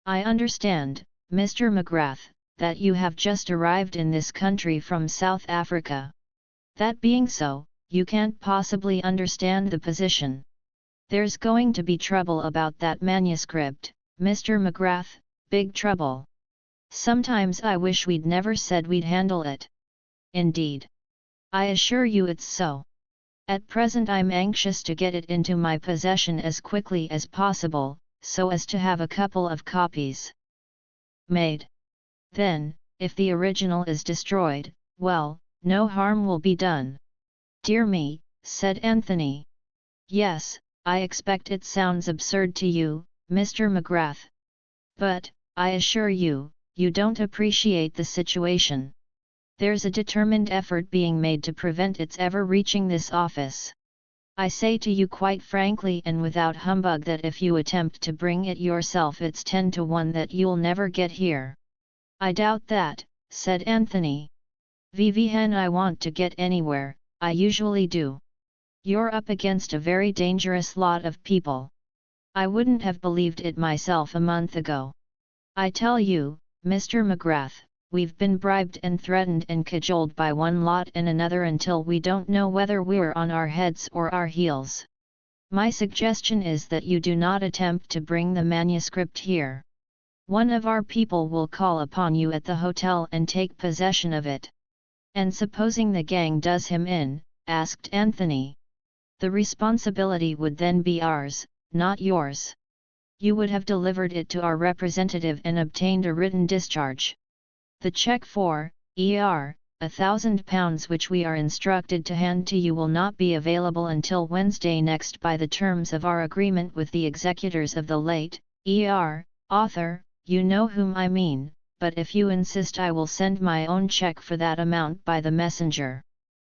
I understand, Mr. McGrath, that you have just arrived in this country from South Africa. That being so, you can't possibly understand the position. There's going to be trouble about that manuscript, Mr. McGrath, big trouble. Sometimes I wish we'd never said we'd handle it. Indeed. I assure you it's so. At present I'm anxious to get it into my possession as quickly as possible, so as to have a couple of copies made. Then, if the original is destroyed, well, no harm will be done. Dear me, said Anthony. Yes, I expect it sounds absurd to you, Mr. McGrath. But, I assure you, you don't appreciate the situation. There's a determined effort being made to prevent its ever reaching this office. I say to you quite frankly and without humbug that if you attempt to bring it yourself it's 10 to 1 that you'll never get here. I doubt that, said Anthony. When I want to get anywhere, I usually do. You're up against a very dangerous lot of people. I wouldn't have believed it myself a month ago. I tell you, Mr. McGrath, we've been bribed and threatened and cajoled by one lot and another until we don't know whether we're on our heads or our heels. My suggestion is that you do not attempt to bring the manuscript here. One of our people will call upon you at the hotel and take possession of it. And supposing the gang does him in, asked Anthony. The responsibility would then be ours, not yours. You would have delivered it to our representative and obtained a written discharge. The cheque for, £1,000 which we are instructed to hand to you will not be available until Wednesday next by the terms of our agreement with the executors of the late, author, you know whom I mean, but if you insist I will send my own cheque for that amount by the messenger.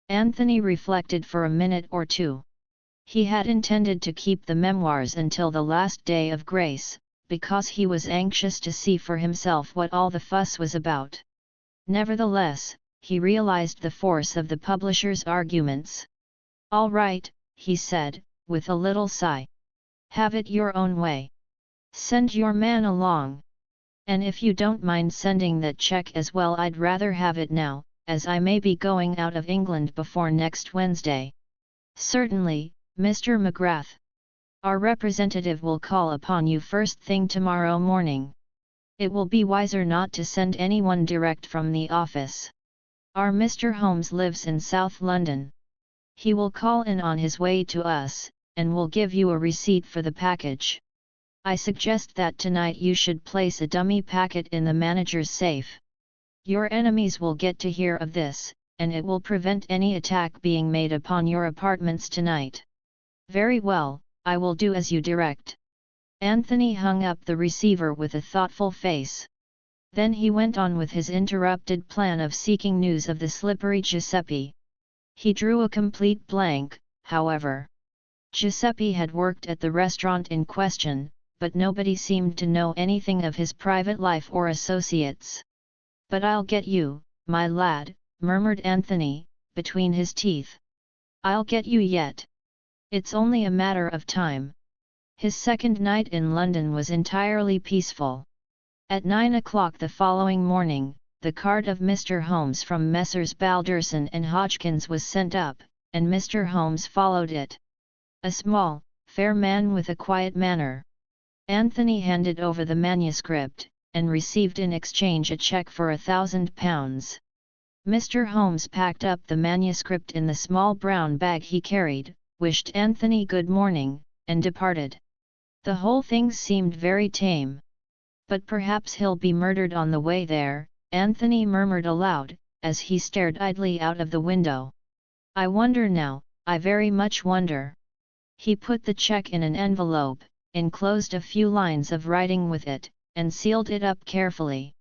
Anthony reflected for a minute or two. He had intended to keep the memoirs until the last day of grace, because he was anxious to see for himself what all the fuss was about. Nevertheless, he realized the force of the publisher's arguments. All right, he said, with a little sigh. Have it your own way. Send your man along. And if you don't mind sending that cheque as well, I'd rather have it now, as I may be going out of England before next Wednesday. Certainly, Mr. McGrath. Our representative will call upon you first thing tomorrow morning. It will be wiser not to send anyone direct from the office. Our Mr. Holmes lives in South London. He will call in on his way to us, and will give you a receipt for the package. I suggest that tonight you should place a dummy packet in the manager's safe. Your enemies will get to hear of this, and it will prevent any attack being made upon your apartments tonight. Very well, I will do as you direct. Anthony hung up the receiver with a thoughtful face. Then he went on with his interrupted plan of seeking news of the slippery Giuseppe. He drew a complete blank, however. Giuseppe had worked at the restaurant in question, but nobody seemed to know anything of his private life or associates. But I'll get you, my lad, murmured Anthony, between his teeth. I'll get you yet. It's only a matter of time. His second night in London was entirely peaceful. At 9 o'clock the following morning, the card of Mr. Holmes from Messrs. Balderson and Hodgkins was sent up, and Mr. Holmes followed it. A small, fair man with a quiet manner. Anthony handed over the manuscript, and received in exchange a cheque for £1,000. Mr. Holmes packed up the manuscript in the small brown bag he carried, wished Anthony good morning, and departed. The whole thing seemed very tame. But perhaps he'll be murdered on the way there, Anthony murmured aloud, as he stared idly out of the window. I wonder now, I very much wonder. He put the cheque in an envelope, enclosed a few lines of writing with it, and sealed it up carefully.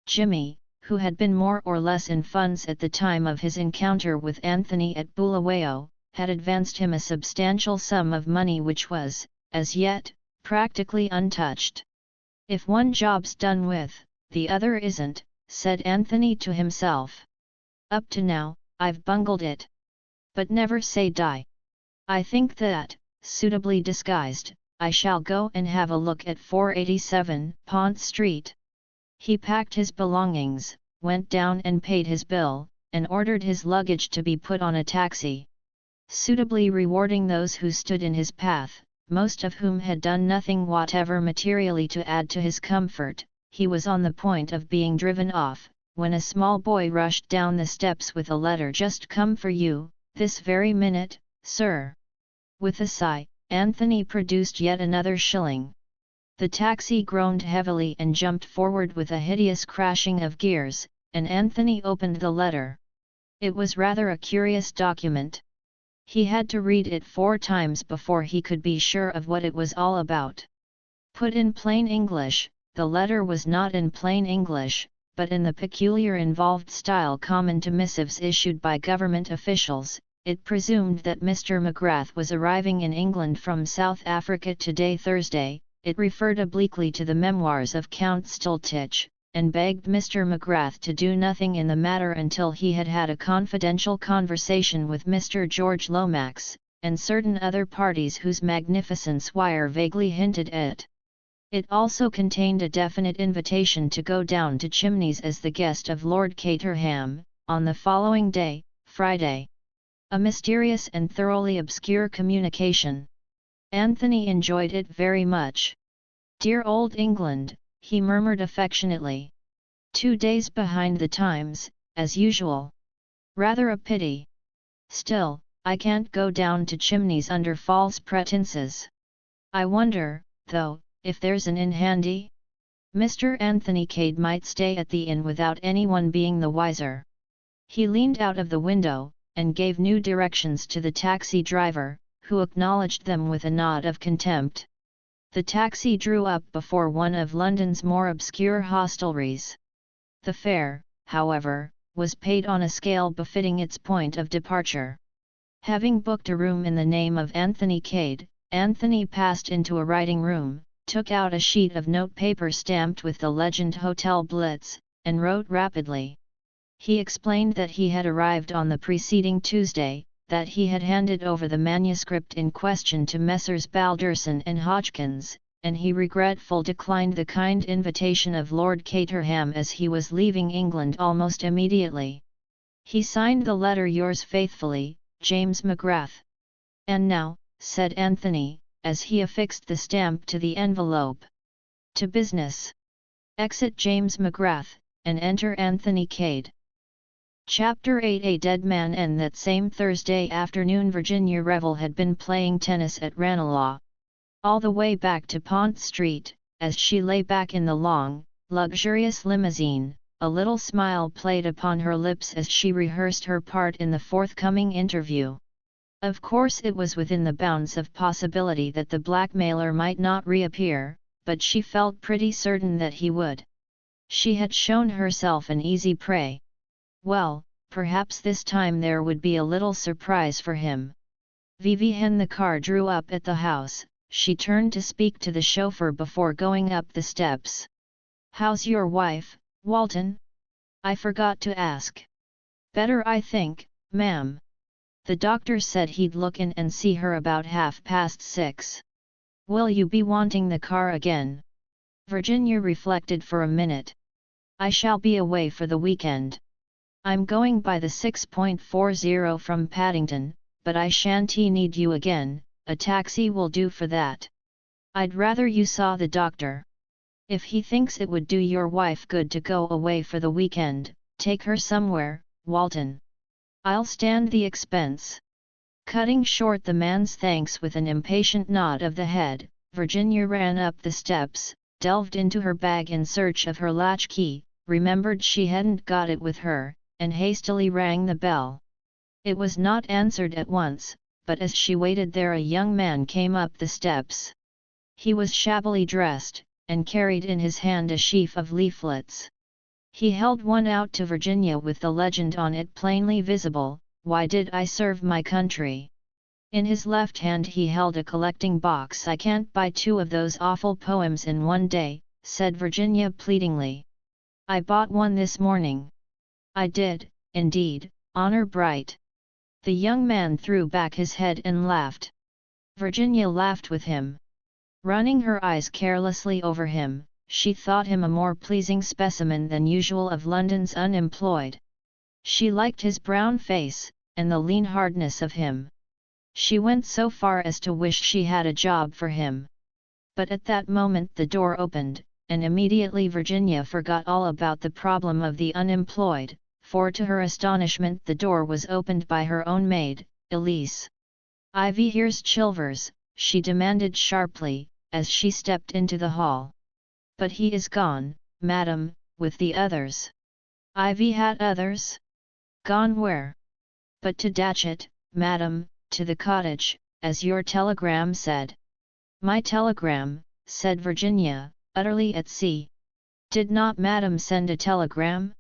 Jimmy, who had been more or less in funds at the time of his encounter with Anthony at Bulawayo, had advanced him a substantial sum of money which was, as yet, practically untouched. If one job's done with, the other isn't, said Anthony to himself. Up to now, I've bungled it. But never say die. I think that, suitably disguised, I shall go and have a look at 487 Pont Street. He packed his belongings, went down and paid his bill, and ordered his luggage to be put on a taxi. Suitably rewarding those who stood in his path, most of whom had done nothing whatever materially to add to his comfort, he was on the point of being driven off, when a small boy rushed down the steps with a letter just come for you, this very minute, sir. With a sigh, Anthony produced yet another shilling. The taxi groaned heavily and jumped forward with a hideous crashing of gears, and Anthony opened the letter. It was rather a curious document. He had to read it 4 times before he could be sure of what it was all about. Put in plain English, the letter was not in plain English, but in the peculiar involved style common to missives issued by government officials. It presumed that Mr. McGrath was arriving in England from South Africa today Thursday, it referred obliquely to the memoirs of Count Stultich, and begged Mr. McGrath to do nothing in the matter until he had had a confidential conversation with Mr. George Lomax, and certain other parties whose magnificence wire vaguely hinted at. It also contained a definite invitation to go down to Chimneys as the guest of Lord Caterham, on the following day, Friday. A mysterious and thoroughly obscure communication. Anthony enjoyed it very much. Dear old England, he murmured affectionately. 2 days behind the times, as usual. Rather a pity. Still, I can't go down to Chimneys under false pretenses. I wonder, though, if there's an inn handy? Mr. Anthony Cade might stay at the inn without anyone being the wiser. He leaned out of the window, and gave new directions to the taxi driver, who acknowledged them with a nod of contempt. The taxi drew up before one of London's more obscure hostelries. The fare, however, was paid on a scale befitting its point of departure. Having booked a room in the name of Anthony Cade, Anthony passed into a writing room, took out a sheet of notepaper stamped with the legend Hotel Blitz, and wrote rapidly. He explained that he had arrived on the preceding Tuesday, that he had handed over the manuscript in question to Messrs. Balderson and Hodgkins, and he regretfully declined the kind invitation of Lord Caterham as he was leaving England almost immediately. He signed the letter yours faithfully, James McGrath. And now, said Anthony, as he affixed the stamp to the envelope. To business. Exit James McGrath, and enter Anthony Cade. Chapter 8. A dead man. And that same Thursday afternoon Virginia Revel had been playing tennis at Ranelagh. All the way back to Pont Street, as she lay back in the long, luxurious limousine, a little smile played upon her lips as she rehearsed her part in the forthcoming interview. Of course it was within the bounds of possibility that the blackmailer might not reappear, but she felt pretty certain that he would. She had shown herself an easy prey. Well, perhaps this time there would be a little surprise for him. When the car drew up at the house, she turned to speak to the chauffeur before going up the steps. "How's your wife, Walton? I forgot to ask." "Better, I think, ma'am. The doctor said he'd look in and see her about 6:30. Will you be wanting the car again?" Virginia reflected for a minute. "I shall be away for the weekend. I'm going by the 6.40 from Paddington, but I shan't need you again, a taxi will do for that. I'd rather you saw the doctor. If he thinks it would do your wife good to go away for the weekend, take her somewhere, Walton. I'll stand the expense." Cutting short the man's thanks with an impatient nod of the head, Virginia ran up the steps, delved into her bag in search of her latchkey, remembered she hadn't got it with her, and hastily rang the bell. It was not answered at once, but as she waited there a young man came up the steps. He was shabbily dressed, and carried in his hand a sheaf of leaflets. He held one out to Virginia with the legend on it plainly visible, "Why did I serve my country?" In his left hand he held a collecting box. "I can't buy 2 of those awful poems in one day," said Virginia pleadingly. "I bought one this morning." "I did, indeed, honor bright." The young man threw back his head and laughed. Virginia laughed with him. Running her eyes carelessly over him, she thought him a more pleasing specimen than usual of London's unemployed. She liked his brown face, and the lean hardness of him. She went so far as to wish she had a job for him. But at that moment the door opened, and immediately Virginia forgot all about the problem of the unemployed, for to her astonishment the door was opened by her own maid, Elise. "Ivy, here's Chilvers," she demanded sharply, as she stepped into the hall. "But he is gone, madam, with the others." "Ivy had others? Gone where?" "But to Datchet, madam, to the cottage, as your telegram said." "My telegram," said Virginia, utterly at sea. "Did not madam send a telegram?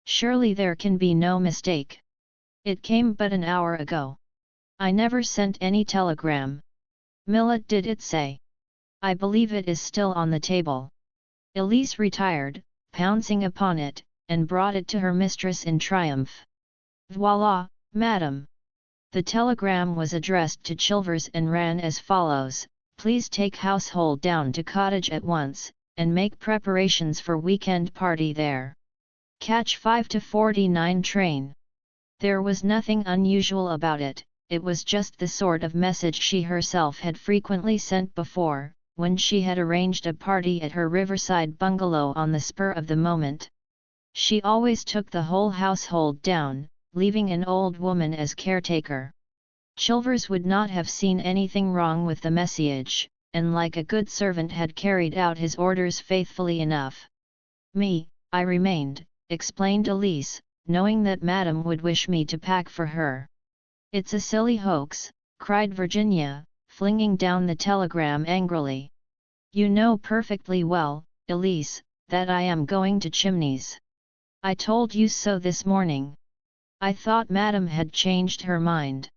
Surely there can be no mistake. It came but an hour ago." "I never sent any telegram." "Millet did it say." "I believe it is still on the table." Elise retired, pouncing upon it, and brought it to her mistress in triumph. "Voila, madam!" The telegram was addressed to Chilvers and ran as follows: "Please take household down to cottage at once, and make preparations for weekend party there. Catch 5:49 train." There was nothing unusual about it, it was just the sort of message she herself had frequently sent before, when she had arranged a party at her riverside bungalow on the spur of the moment. She always took the whole household down, leaving an old woman as caretaker. Chilvers would not have seen anything wrong with the message, and like a good servant had carried out his orders faithfully enough. "I remained," explained Elise, "knowing that madam would wish me to pack for her." "It's a silly hoax," cried Virginia, flinging down the telegram angrily. "You know perfectly well, Elise, that I am going to Chimneys. I told you so this morning." "I thought madam had changed her mind."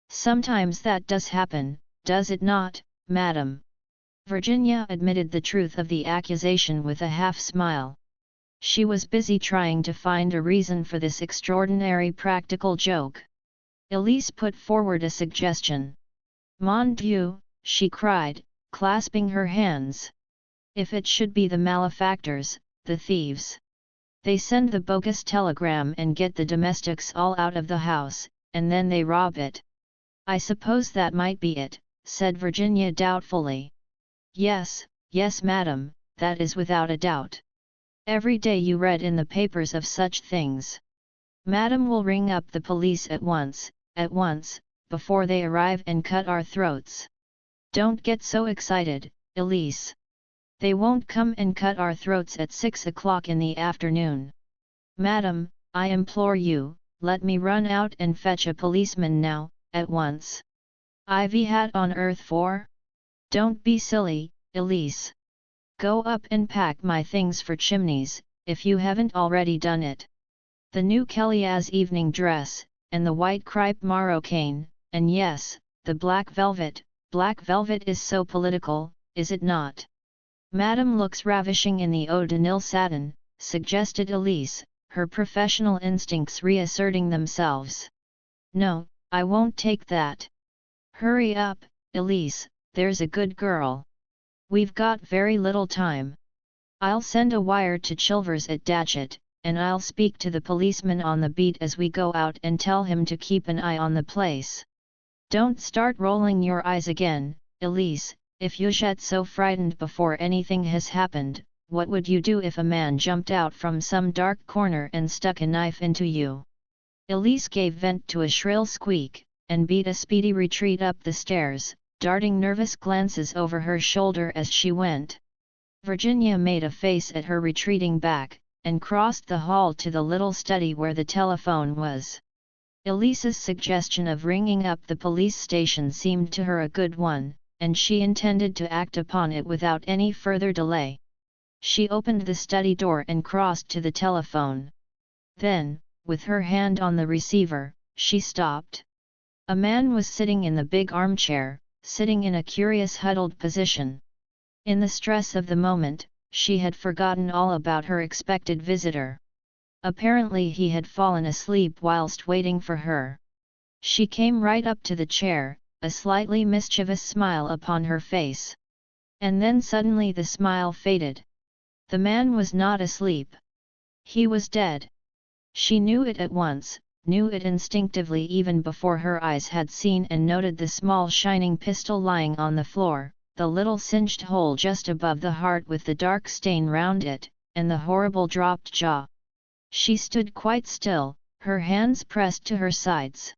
"Sometimes that does happen, does it not, madam?" Virginia admitted the truth of the accusation with a half-smile. She was busy trying to find a reason for this extraordinary practical joke. Elise put forward a suggestion. "Mon Dieu," she cried, clasping her hands. "If it should be the malefactors, the thieves! They send the bogus telegram and get the domestics all out of the house, and then they rob it." "I suppose that might be it," said Virginia doubtfully. Yes, madam, that is without a doubt. Every day you read in the papers of such things. Madam will ring up the police at once, before they arrive and cut our throats." "Don't get so excited, Elise. They won't come and cut our throats at 6 o'clock in the afternoon. Madam, I implore you, let me run out and fetch a policeman now, at once." "Ivy hat on earth for?" "Don't be silly, Elise. Go up and pack my things for Chimneys, if you haven't already done it. The new Kellya's evening dress, and the white crepe marocaine, and yes, the black velvet is so political, is it not?" "Madam looks ravishing in the eau de Nil satin," suggested Elise, her professional instincts reasserting themselves. "No, I won't take that. Hurry up, Elise, there's a good girl. We've got very little time. I'll send a wire to Chilvers at Datchet, and I'll speak to the policeman on the beat as we go out and tell him to keep an eye on the place. Don't start rolling your eyes again, Elise. If you get so frightened before anything has happened, what would you do if a man jumped out from some dark corner and stuck a knife into you?" Elise gave vent to a shrill squeak, and beat a speedy retreat up the stairs, darting nervous glances over her shoulder as she went. Virginia made a face at her retreating back, and crossed the hall to the little study where the telephone was. Elise's suggestion of ringing up the police station seemed to her a good one, and she intended to act upon it without any further delay. She opened the study door and crossed to the telephone. Then, with her hand on the receiver, she stopped. A man was sitting in the big armchair, sitting in a curious huddled position. In the stress of the moment, she had forgotten all about her expected visitor. Apparently he had fallen asleep whilst waiting for her. She came right up to the chair, a slightly mischievous smile upon her face. And then suddenly the smile faded. The man was not asleep. He was dead. She knew it at once, knew it instinctively even before her eyes had seen and noted the small shining pistol lying on the floor, the little singed hole just above the heart with the dark stain round it, and the horrible dropped jaw. She stood quite still, her hands pressed to her sides.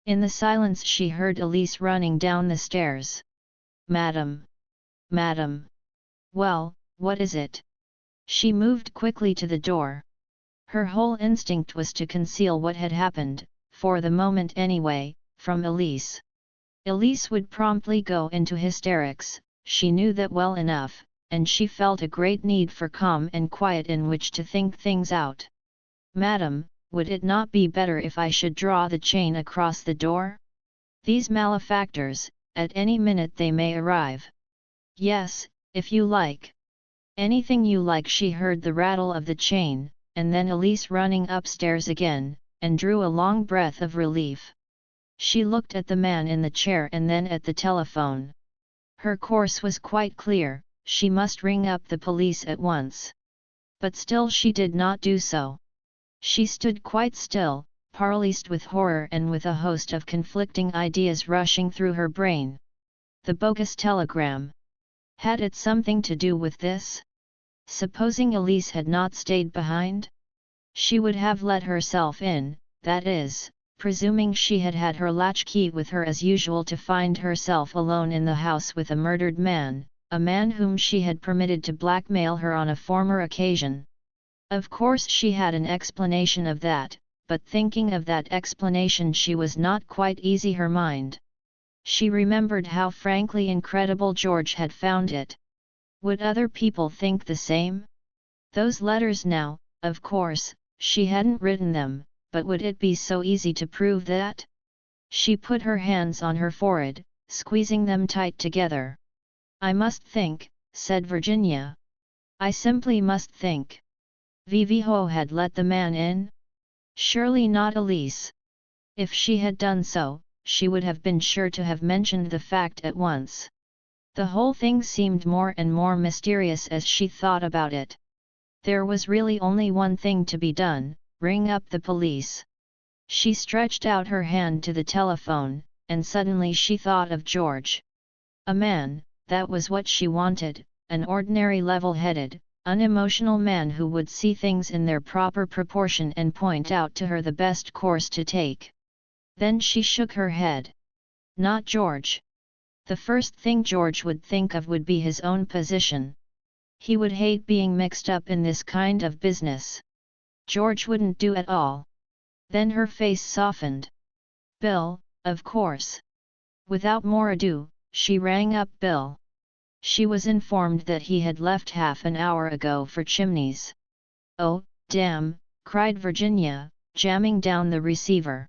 In the silence she heard Elise running down the stairs. "Madam! Madam! Well, what is it?" She moved quickly to the door. Her whole instinct was to conceal what had happened, for the moment anyway, from Elise. Elise would promptly go into hysterics, she knew that well enough, and she felt a great need for calm and quiet in which to think things out. "Madam, would it not be better if I should draw the chain across the door? These malefactors, at any minute they may arrive." "Yes, if you like. Anything you like." She heard the rattle of the chain, and then Elise running upstairs again, and drew a long breath of relief. She looked at the man in the chair and then at the telephone. Her course was quite clear, she must ring up the police at once. But still she did not do so. She stood quite still, paralyzed with horror and with a host of conflicting ideas rushing through her brain. The bogus telegram. Had it something to do with this? Supposing Elise had not stayed behind? She would have let herself in, that is, presuming she had had her latchkey with her as usual, to find herself alone in the house with a murdered man, a man whom she had permitted to blackmail her on a former occasion. Of course she had an explanation of that, but thinking of that explanation she was not quite easy her mind. She remembered how frankly incredible George had found it. Would other people think the same? Those letters now, of course, she hadn't written them, but would it be so easy to prove that? She put her hands on her forehead, squeezing them tight together. "I must think," said Virginia. "I simply must think." Viviho had let the man in? Surely not Elise. If she had done so, she would have been sure to have mentioned the fact at once. The whole thing seemed more and more mysterious as she thought about it. There was really only one thing to be done: ring up the police. She stretched out her hand to the telephone, and suddenly she thought of George. A man, that was what she wanted, an ordinary level-headed, unemotional man who would see things in their proper proportion and point out to her the best course to take. Then she shook her head. Not George. The first thing George would think of would be his own position. He would hate being mixed up in this kind of business. George wouldn't do at all. Then her face softened. Bill, of course. Without more ado, she rang up Bill. She was informed that he had left half an hour ago for Chimneys. "Oh, damn," cried Virginia, jamming down the receiver.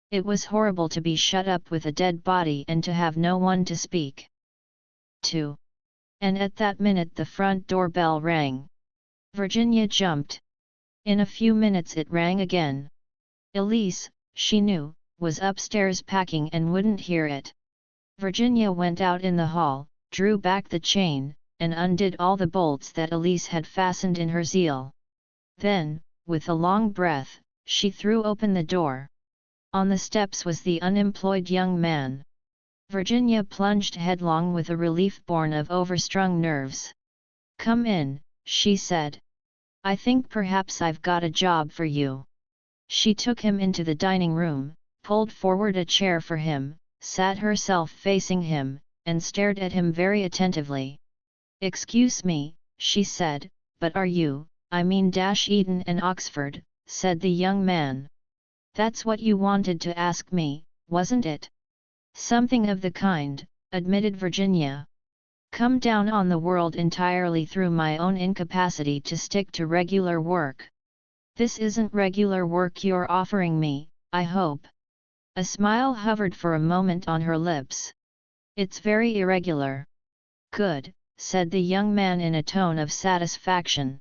It was horrible to be shut up with a dead body and to have no one to speak to. And at that minute the front door bell rang. Virginia jumped. In a few minutes it rang again. Elise, she knew, was upstairs packing and wouldn't hear it. Virginia went out in the hall, drew back the chain, and undid all the bolts that Elise had fastened in her zeal. Then, with a long breath, she threw open the door. On the steps was the unemployed young man. Virginia plunged headlong with a relief born of overstrung nerves. "Come in," she said. "I think perhaps I've got a job for you." She took him into the dining room, pulled forward a chair for him, sat herself facing him, and stared at him very attentively. "Excuse me," she said, "but are you, I mean Eton and Oxford," said the young man. "That's what you wanted to ask me, wasn't it?" "Something of the kind," admitted Virginia. "Come down on the world entirely through my own incapacity to stick to regular work. This isn't regular work you're offering me, I hope." A smile hovered for a moment on her lips. "It's very irregular." "Good," said the young man in a tone of satisfaction.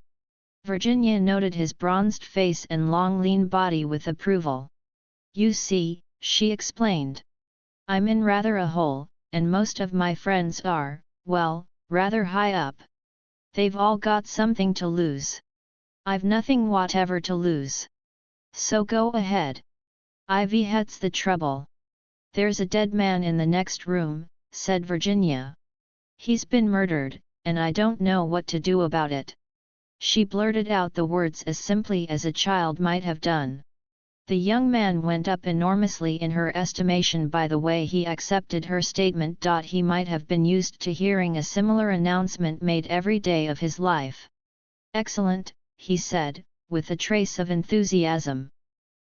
Virginia noted his bronzed face and long lean body with approval. "You see," she explained. I'm in rather a hole, and most of my friends are, well, rather high up. They've all got something to lose. I've nothing whatever to lose. So go ahead. Ivy has the trouble. There's a dead man in the next room, said Virginia. He's been murdered, and I don't know what to do about it. She blurted out the words as simply as a child might have done. The young man went up enormously in her estimation by the way he accepted her statement. He might have been used to hearing a similar announcement made every day of his life. Excellent, he said, with a trace of enthusiasm.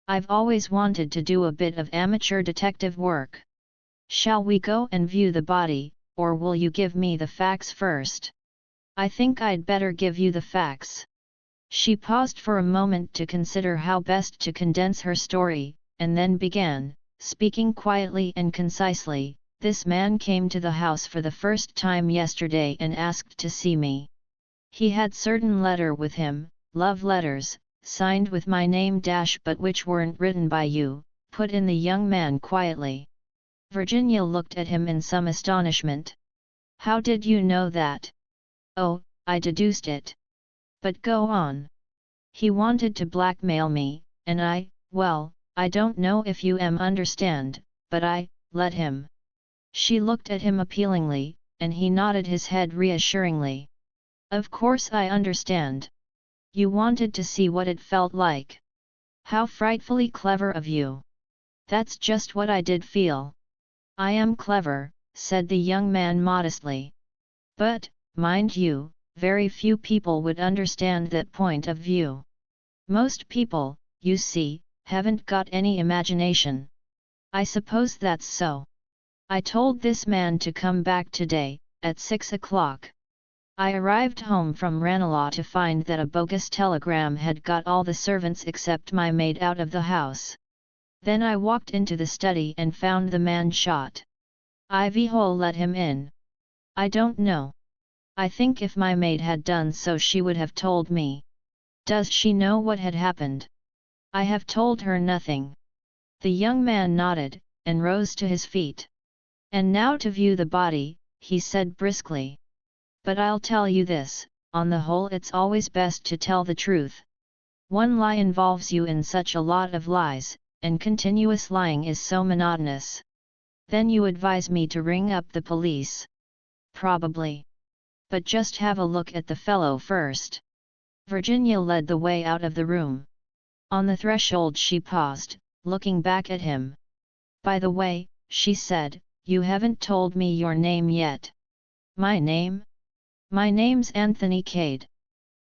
I've always wanted to do a bit of amateur detective work. Shall we go and view the body, or will you give me the facts first? I think I'd better give you the facts. She paused for a moment to consider how best to condense her story, and then began, speaking quietly and concisely. This man came to the house for the first time yesterday and asked to see me. He had certain letter with him, love letters, signed with my name but which weren't written by you, put in the young man quietly. Virginia looked at him in some astonishment. How did you know that? Oh, I deduced it. But go on. He wanted to blackmail me, and I don't know if you understand, but I let him. She looked at him appealingly, and he nodded his head reassuringly. Of course I understand. You wanted to see what it felt like. How frightfully clever of you. That's just what I did feel. I am clever, said the young man modestly. But, mind you, very few people would understand that point of view. Most people, you see, haven't got any imagination. I suppose that's so. I told this man to come back today, at 6 o'clock. I arrived home from Ranelagh to find that a bogus telegram had got all the servants except my maid out of the house. Then I walked into the study and found the man shot. Ivy Hole let him in. I don't know. I think if my maid had done so she would have told me. Does she know what had happened? I have told her nothing. The young man nodded, and rose to his feet. And now to view the body, he said briskly. But I'll tell you this, on the whole it's always best to tell the truth. One lie involves you in such a lot of lies, and continuous lying is so monotonous. Then you advise me to ring up the police? Probably. But just have a look at the fellow first. Virginia led the way out of the room. On the threshold she paused, looking back at him. By the way, she said, you haven't told me your name yet. My name? My name's Anthony Cade.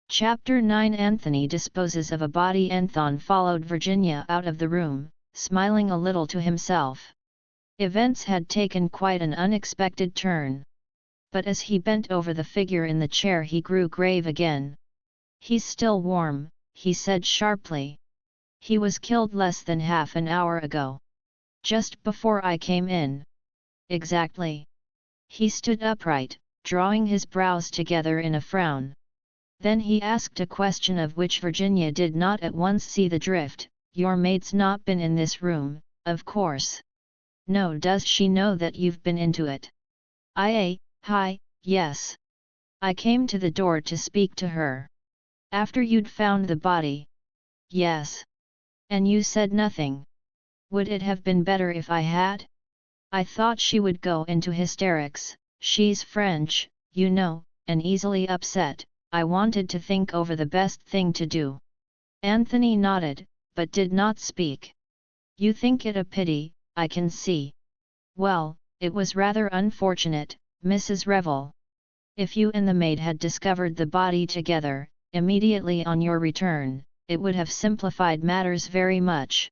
Chapter 9 Anthony disposes of a body. Anthon followed Virginia out of the room, smiling a little to himself. Events had taken quite an unexpected turn. But as he bent over the figure in the chair he grew grave again. He's still warm, he said sharply. He was killed less than half an hour ago. Just before I came in. Exactly. He stood upright, drawing his brows together in a frown. Then he asked a question of which Virginia did not at once see the drift. Your maid's not been in this room, of course. No, does she know that you've been into it? Hi, yes. I came to the door to speak to her. After you'd found the body? Yes. And you said nothing. Would it have been better if I had? I thought she would go into hysterics. She's French, you know, and easily upset. I wanted to think over the best thing to do. Anthony nodded, but did not speak. You think it a pity, I can see. Well, it was rather unfortunate, Mrs. Revel. If you and the maid had discovered the body together, immediately on your return, it would have simplified matters very much.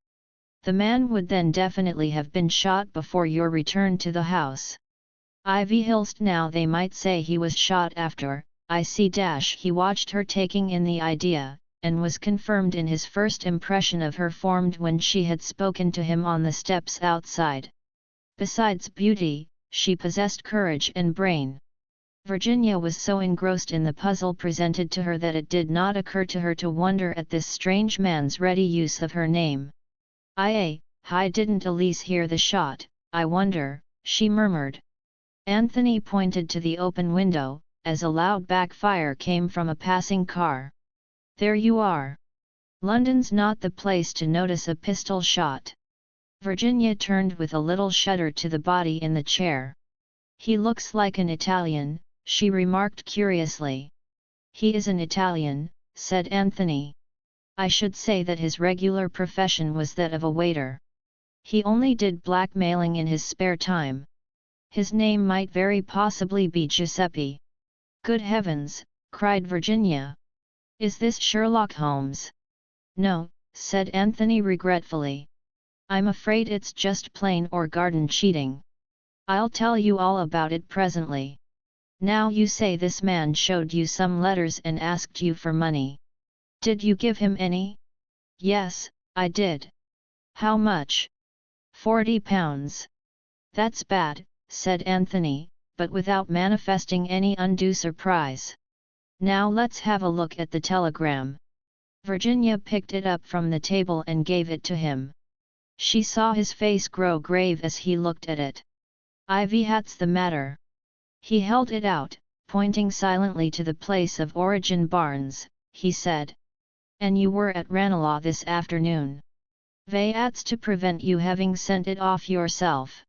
The man would then definitely have been shot before your return to the house. Ivy Hilst now they might say he was shot after. I see. He watched her taking in the idea, and was confirmed in his first impression of her formed when she had spoken to him on the steps outside. Besides beauty, she possessed courage and brain. Virginia was so engrossed in the puzzle presented to her that it did not occur to her to wonder at this strange man's ready use of her name. Hi, didn't Elise hear the shot? I wonder," she murmured. Anthony pointed to the open window, as a loud backfire came from a passing car. "There you are. London's not the place to notice a pistol shot." Virginia turned with a little shudder to the body in the chair. "He looks like an Italian," she remarked curiously. "He is an Italian," said Anthony. "I should say that his regular profession was that of a waiter. He only did blackmailing in his spare time. His name might very possibly be Giuseppe." "Good heavens!" cried Virginia. "Is this Sherlock Holmes?" "No," said Anthony regretfully. "I'm afraid it's just plain or garden cheating. I'll tell you all about it presently. Now you say this man showed you some letters and asked you for money. Did you give him any?" "Yes, I did." "How much?" £40. "That's bad," said Anthony, but without manifesting any undue surprise. "Now let's have a look at the telegram." Virginia picked it up from the table and gave it to him. She saw his face grow grave as he looked at it. "Ivy, what's the matter?" He held it out, pointing silently to the place of origin, Barnes, he said. "And you were at Ranelagh this afternoon. That's to prevent you having sent it off yourself."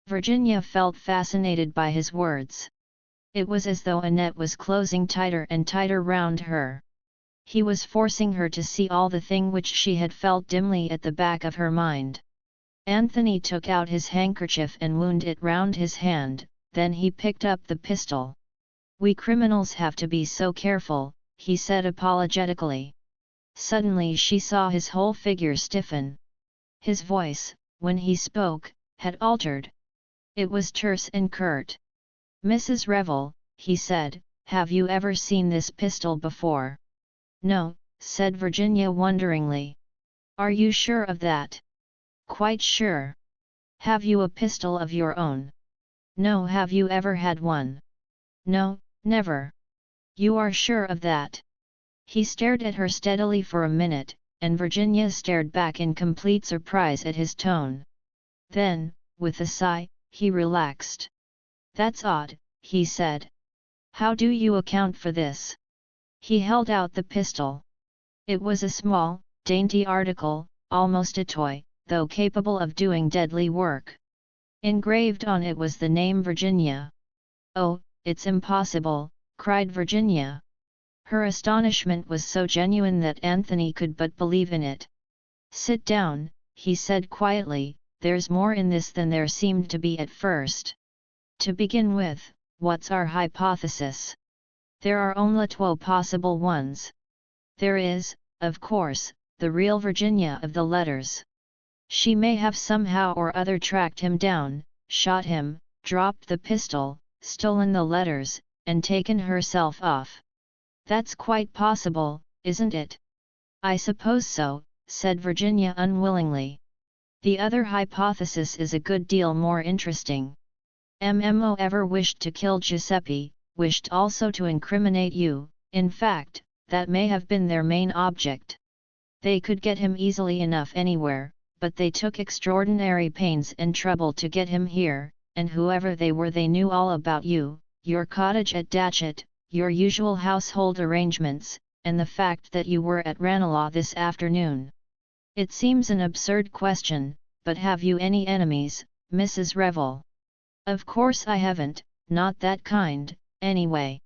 Virginia felt fascinated by his words. It was as though a net was closing tighter and tighter round her. He was forcing her to see all the thing which she had felt dimly at the back of her mind. Anthony took out his handkerchief and wound it round his hand, then he picked up the pistol. "We criminals have to be so careful," he said apologetically. Suddenly she saw his whole figure stiffen. His voice, when he spoke, had altered. It was terse and curt. "Mrs. Revel," he said, "have you ever seen this pistol before?" "No," said Virginia wonderingly. "Are you sure of that?" "Quite sure." "Have you a pistol of your own?" "No." "Have you ever had one?" "No, never." "You are sure of that?" He stared at her steadily for a minute, and Virginia stared back in complete surprise at his tone. Then, with a sigh, he relaxed. "That's odd," he said. "How do you account for this?" He held out the pistol. It was a small, dainty article, almost a toy, though capable of doing deadly work. Engraved on it was the name Virginia. "Oh, it's impossible," cried Virginia. Her astonishment was so genuine that Anthony could but believe in it. "Sit down," he said quietly, "there's more in this than there seemed to be at first. To begin with, what's our hypothesis?" "There are only two possible ones. There is, of course, the real Virginia of the letters. She may have somehow or other tracked him down, shot him, dropped the pistol, stolen the letters, and taken herself off. That's quite possible, isn't it?" "I suppose so," said Virginia unwillingly. "The other hypothesis is a good deal more interesting. MMO ever wished to kill Giuseppe, wished also to incriminate you, in fact, that may have been their main object. They could get him easily enough anywhere, but they took extraordinary pains and trouble to get him here, and whoever they were, they knew all about you, your cottage at Datchet, your usual household arrangements, and the fact that you were at Ranelagh this afternoon. It seems an absurd question, but have you any enemies, Mrs. Revel?" "Of course I haven't, not that kind, anyway."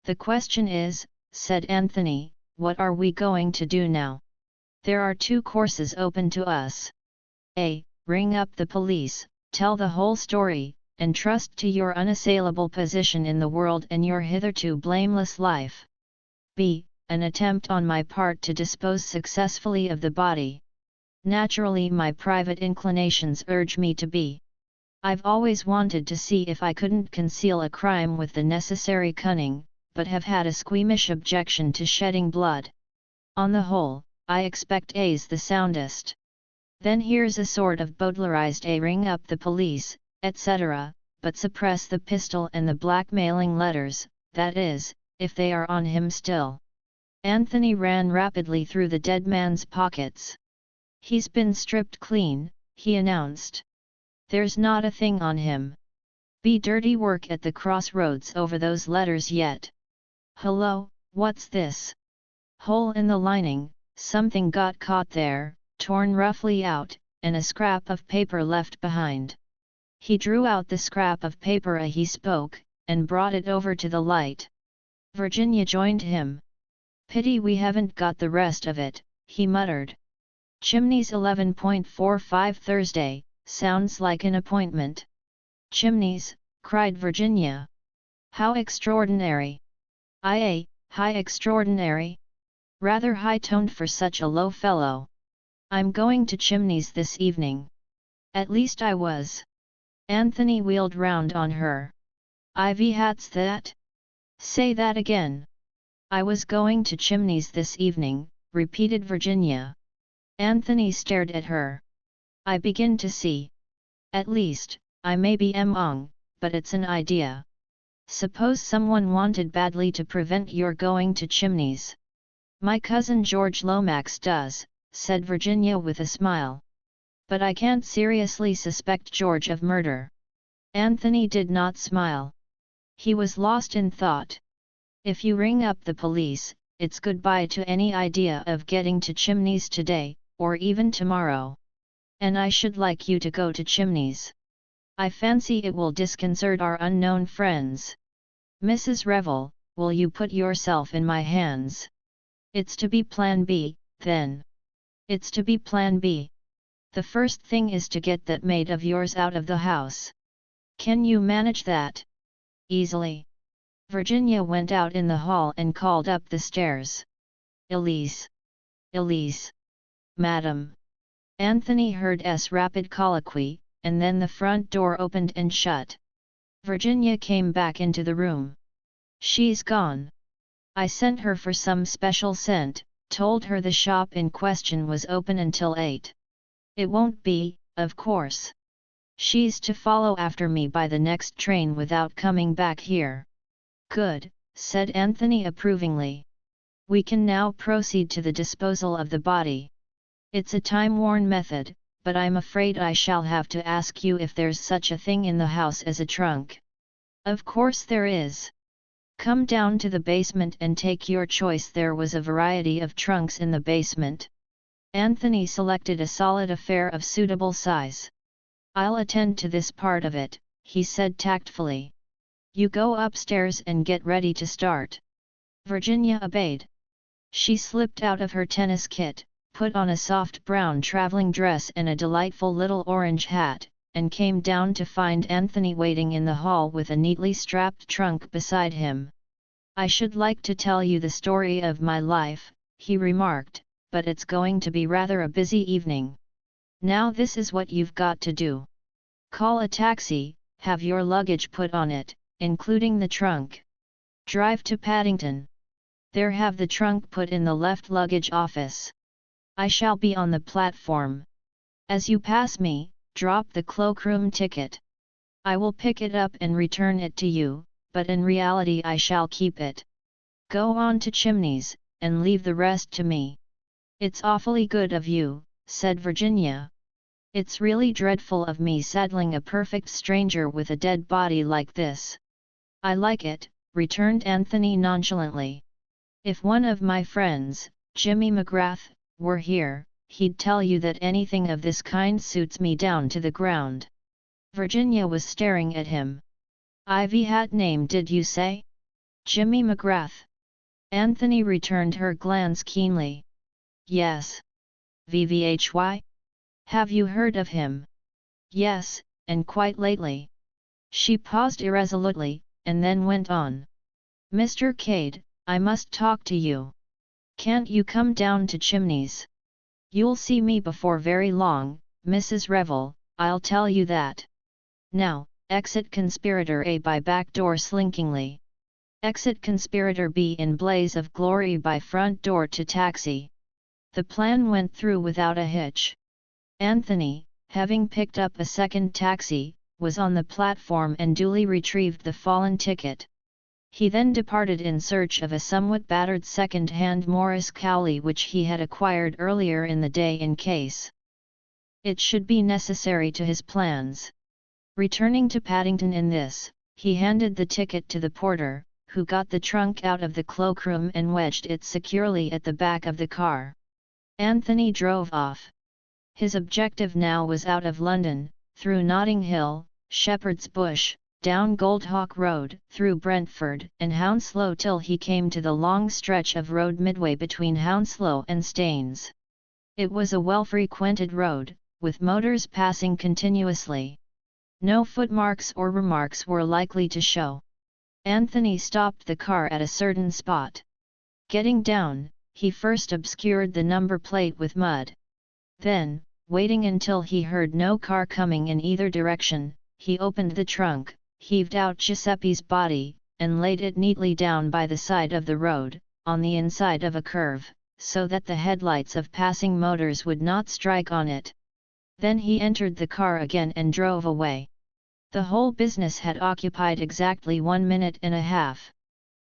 "The question is," said Anthony, "what are we going to do now? There are two courses open to us. A. Ring up the police, tell the whole story, and trust to your unassailable position in the world and your hitherto blameless life. B. An attempt on my part to dispose successfully of the body. Naturally my private inclinations urge me to B. I've always wanted to see if I couldn't conceal a crime with the necessary cunning, but have had a squeamish objection to shedding blood. On the whole, I expect A's the soundest. Then here's a sort of Bowdlerized A. Ring up the police, etc., but suppress the pistol and the blackmailing letters, that is, if they are on him still." Anthony ran rapidly through the dead man's pockets. "He's been stripped clean," he announced. There's not a thing on him. Be dirty work at the crossroads over those letters yet. Hello, what's this? Hole in the lining, something got caught there, torn roughly out, and a scrap of paper left behind. He drew out the scrap of paper as he spoke, and brought it over to the light. Virginia joined him. Pity we haven't got the rest of it, he muttered. Chimneys 11.45 Thursday, sounds like an appointment. Chimneys, cried Virginia. How extraordinary! Aye, high extraordinary. Rather high-toned for such a low fellow. I'm going to Chimneys this evening. At least I was. Anthony wheeled round on her. Ivy hat's that? Say that again. I was going to Chimneys this evening, repeated Virginia. Anthony stared at her. I begin to see. At least, I may be wrong, but it's an idea. Suppose someone wanted badly to prevent your going to Chimneys. My cousin George Lomax does, said Virginia with a smile. But I can't seriously suspect George of murder. Anthony did not smile. He was lost in thought. If you ring up the police, it's goodbye to any idea of getting to Chimneys today, or even tomorrow. And I should like you to go to Chimneys. I fancy it will disconcert our unknown friends. Mrs. Revel, will you put yourself in my hands? It's to be Plan B, then. It's to be Plan B. The first thing is to get that maid of yours out of the house. Can you manage that? Easily. Virginia went out in the hall and called up the stairs. Elise. Elise. Madam. Anthony heard S. rapid colloquy, and then the front door opened and shut. Virginia came back into the room. She's gone. I sent her for some special scent, told her the shop in question was open until 8. It won't be, of course. She's to follow after me by the next train without coming back here. Good, said Anthony approvingly. We can now proceed to the disposal of the body. It's a time-worn method, but I'm afraid I shall have to ask you if there's such a thing in the house as a trunk. Of course there is. Come down to the basement and take your choice. There was a variety of trunks in the basement. Anthony selected a solid affair of suitable size. I'll attend to this part of it, he said tactfully. You go upstairs and get ready to start. Virginia obeyed. She slipped out of her tennis kit, put on a soft brown traveling dress and a delightful little orange hat, and came down to find Anthony waiting in the hall with a neatly strapped trunk beside him. I should like to tell you the story of my life, he remarked, but it's going to be rather a busy evening. Now this is what you've got to do. Call a taxi, have your luggage put on it, including the trunk. Drive to Paddington. There have the trunk put in the left luggage office. I shall be on the platform. As you pass me, drop the cloakroom ticket. I will pick it up and return it to you, but in reality I shall keep it. Go on to Chimneys, and leave the rest to me. It's awfully good of you, said Virginia. It's really dreadful of me saddling a perfect stranger with a dead body like this. I like it, returned Anthony nonchalantly. If one of my friends, Jimmy McGrath, were here, he'd tell you that anything of this kind suits me down to the ground. Virginia was staring at him. Ivy hat name did you say? Jimmy McGrath. Anthony returned her glance keenly. Yes. VVHY? Have you heard of him? Yes, and quite lately. She paused irresolutely, and then went on. Mr. Cade, I must talk to you. Can't you come down to Chimneys? You'll see me before very long, Mrs. Revel, I'll tell you that. Now, exit conspirator A by back door slinkingly. Exit conspirator B in blaze of glory by front door to taxi. The plan went through without a hitch. Anthony, having picked up a second taxi, was on the platform and duly retrieved the fallen ticket. He then departed in search of a somewhat battered second-hand Morris Cowley which he had acquired earlier in the day in case it should be necessary to his plans. Returning to Paddington in this, he handed the ticket to the porter, who got the trunk out of the cloakroom and wedged it securely at the back of the car. Anthony drove off. His objective now was out of London, through Notting Hill, Shepherd's Bush, down Goldhawk Road, through Brentford and Hounslow till he came to the long stretch of road midway between Hounslow and Staines. It was a well-frequented road, with motors passing continuously. No footmarks or remarks were likely to show. Anthony stopped the car at a certain spot. Getting down, he first obscured the number plate with mud. Then, waiting until he heard no car coming in either direction, he opened the trunk, heaved out Giuseppe's body, and laid it neatly down by the side of the road, on the inside of a curve, so that the headlights of passing motors would not strike on it. Then he entered the car again and drove away. The whole business had occupied exactly 1 minute and a half.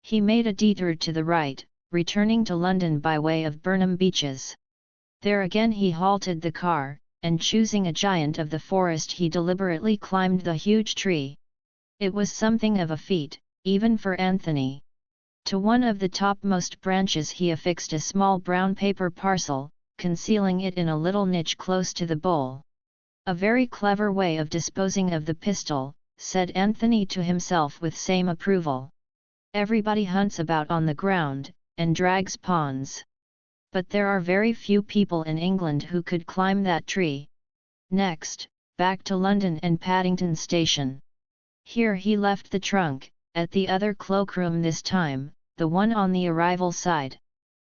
He made a detour to the right, returning to London by way of Burnham Beeches. There again he halted the car, and choosing a giant of the forest he deliberately climbed the huge tree. It was something of a feat, even for Anthony. To one of the topmost branches he affixed a small brown paper parcel, concealing it in a little niche close to the bole. "A very clever way of disposing of the pistol," said Anthony to himself with same approval. "Everybody hunts about on the ground, and drags pawns. But there are very few people in England who could climb that tree." Next, back to London and Paddington Station. Here he left the trunk, at the other cloakroom this time, the one on the arrival side.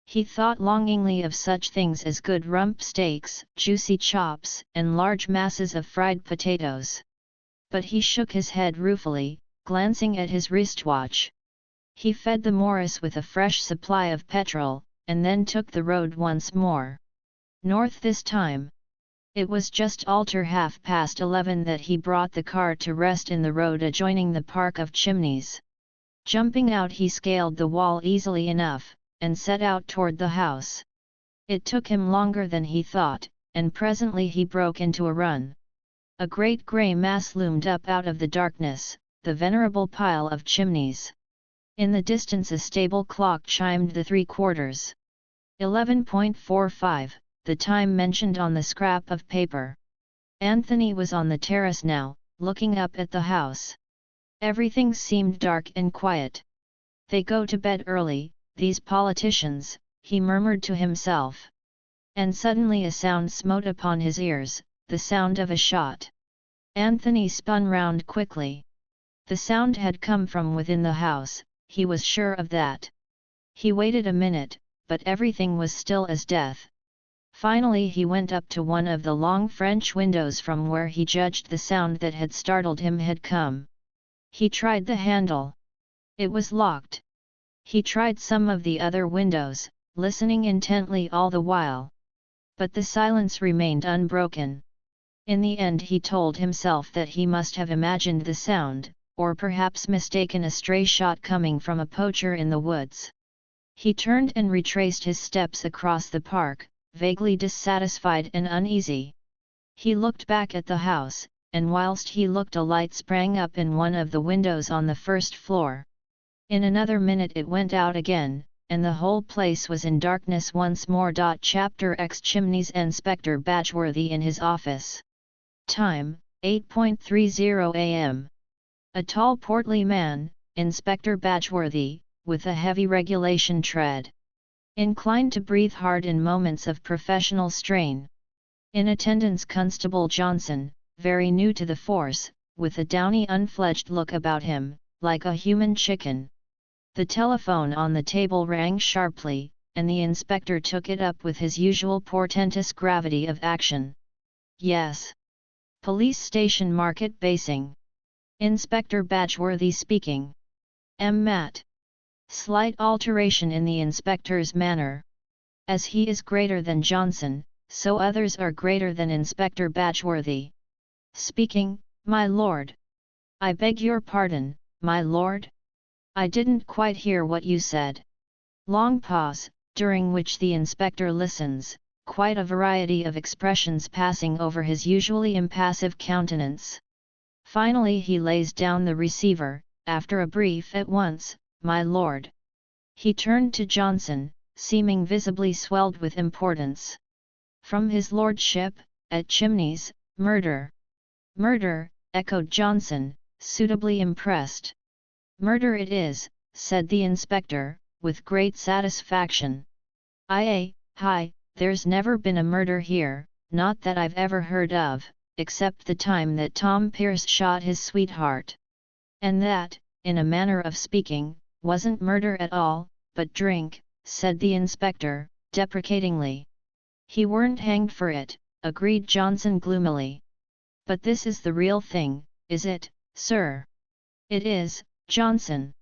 He thought longingly of such things as good rump steaks, juicy chops, and large masses of fried potatoes. But he shook his head ruefully, glancing at his wristwatch. He fed the Morris with a fresh supply of petrol, and then took the road once more. North this time. It was just alter 11:30 that he brought the car to rest in the road adjoining the Park of Chimneys. Jumping out he scaled the wall easily enough, and set out toward the house. It took him longer than he thought, and presently he broke into a run. A great grey mass loomed up out of the darkness, the venerable pile of chimneys. In the distance a stable clock chimed the 3/4. 11:45, the time mentioned on the scrap of paper. Anthony was on the terrace now, looking up at the house. Everything seemed dark and quiet. "They go to bed early, these politicians," he murmured to himself. And suddenly a sound smote upon his ears, the sound of a shot. Anthony spun round quickly. The sound had come from within the house, he was sure of that. He waited a minute, but everything was still as death. Finally he went up to one of the long French windows from where he judged the sound that had startled him had come. He tried the handle. It was locked. He tried some of the other windows, listening intently all the while. But the silence remained unbroken. In the end he told himself that he must have imagined the sound, or perhaps mistaken a stray shot coming from a poacher in the woods. He turned and retraced his steps across the park, vaguely dissatisfied and uneasy. He looked back at the house, and whilst he looked a light sprang up in one of the windows on the first floor. In another minute it went out again, and the whole place was in darkness once more. Chapter X Chimneys. Inspector Badgeworthy in his office. Time, 8:30 a.m. A tall portly man, Inspector Badgeworthy, with a heavy regulation tread. Inclined to breathe hard in moments of professional strain. In attendance Constable Johnson, very new to the force, with a downy unfledged look about him, like a human chicken. The telephone on the table rang sharply, and the inspector took it up with his usual portentous gravity of action. "Yes. Police Station Market Basing. Inspector Badgeworthy speaking. Matt." Slight alteration in the inspector's manner. As he is greater than Johnson, so others are greater than Inspector Badgeworthy. "Speaking, my lord." "I beg your pardon, my lord? I didn't quite hear what you said." Long pause, during which the inspector listens, quite a variety of expressions passing over his usually impassive countenance. Finally he lays down the receiver, after a brief "At once, my lord." He turned to Johnson, seeming visibly swelled with importance. "From his lordship, at Chimneys, murder." "Murder," echoed Johnson, suitably impressed. "Murder it is," said the inspector, with great satisfaction. "Hi, there's never been a murder here, not that I've ever heard of, except the time that Tom Pierce shot his sweetheart. And that, in a manner of speaking, wasn't murder at all, but drink," said the inspector, deprecatingly. "He weren't hanged for it," agreed Johnson gloomily. "But this is the real thing, is it, sir?" "It is, Johnson.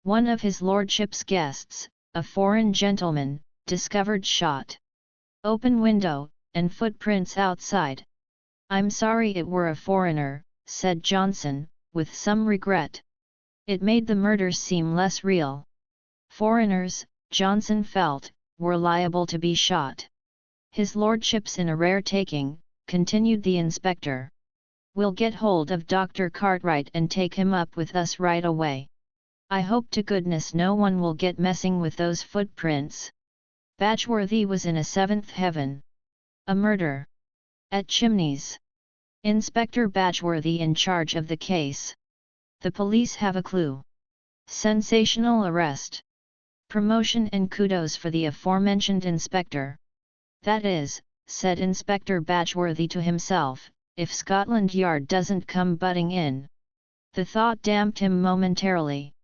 One of his lordship's guests, a foreign gentleman, discovered shot. Open window, and footprints outside." "I'm sorry it were a foreigner," said Johnson, with some regret. It made the murder seem less real. Foreigners, Johnson felt, were liable to be shot. "His lordship's in a rare taking," continued the inspector. "We'll get hold of Dr. Cartwright and take him up with us right away. I hope to goodness no one will get messing with those footprints." Batchworthy was in a seventh heaven. A murder at Chimneys. Inspector Batchworthy in charge of the case. The police have a clue. Sensational arrest. Promotion and kudos for the aforementioned inspector. "That is," said Inspector Batchworthy to himself, "if Scotland Yard doesn't come butting in." The thought damped him momentarily.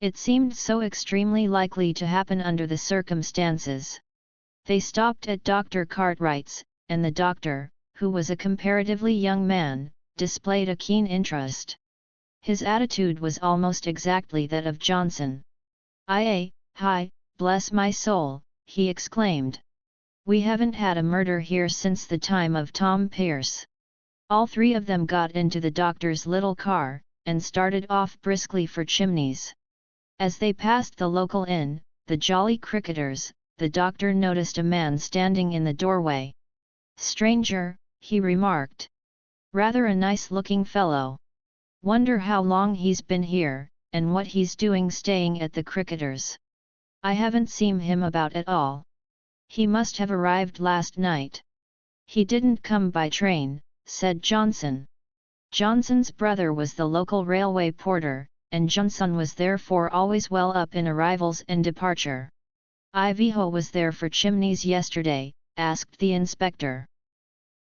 It seemed so extremely likely to happen under the circumstances. They stopped at Dr. Cartwright's, and the doctor, who was a comparatively young man, displayed a keen interest. His attitude was almost exactly that of Johnson. Hi, bless my soul," he exclaimed. "We haven't had a murder here since the time of Tom Pierce." All three of them got into the doctor's little car, and started off briskly for Chimneys. As they passed the local inn, the Jolly Cricketers, the doctor noticed a man standing in the doorway. "Stranger," he remarked. "Rather a nice-looking fellow. Wonder how long he's been here, and what he's doing staying at the Cricketers. I haven't seen him about at all. He must have arrived last night." "He didn't come by train," said Johnson. Johnson's brother was the local railway porter, and Johnson was therefore always well up in arrivals and departure. "Ivanhoe was there for Chimneys yesterday?" asked the inspector.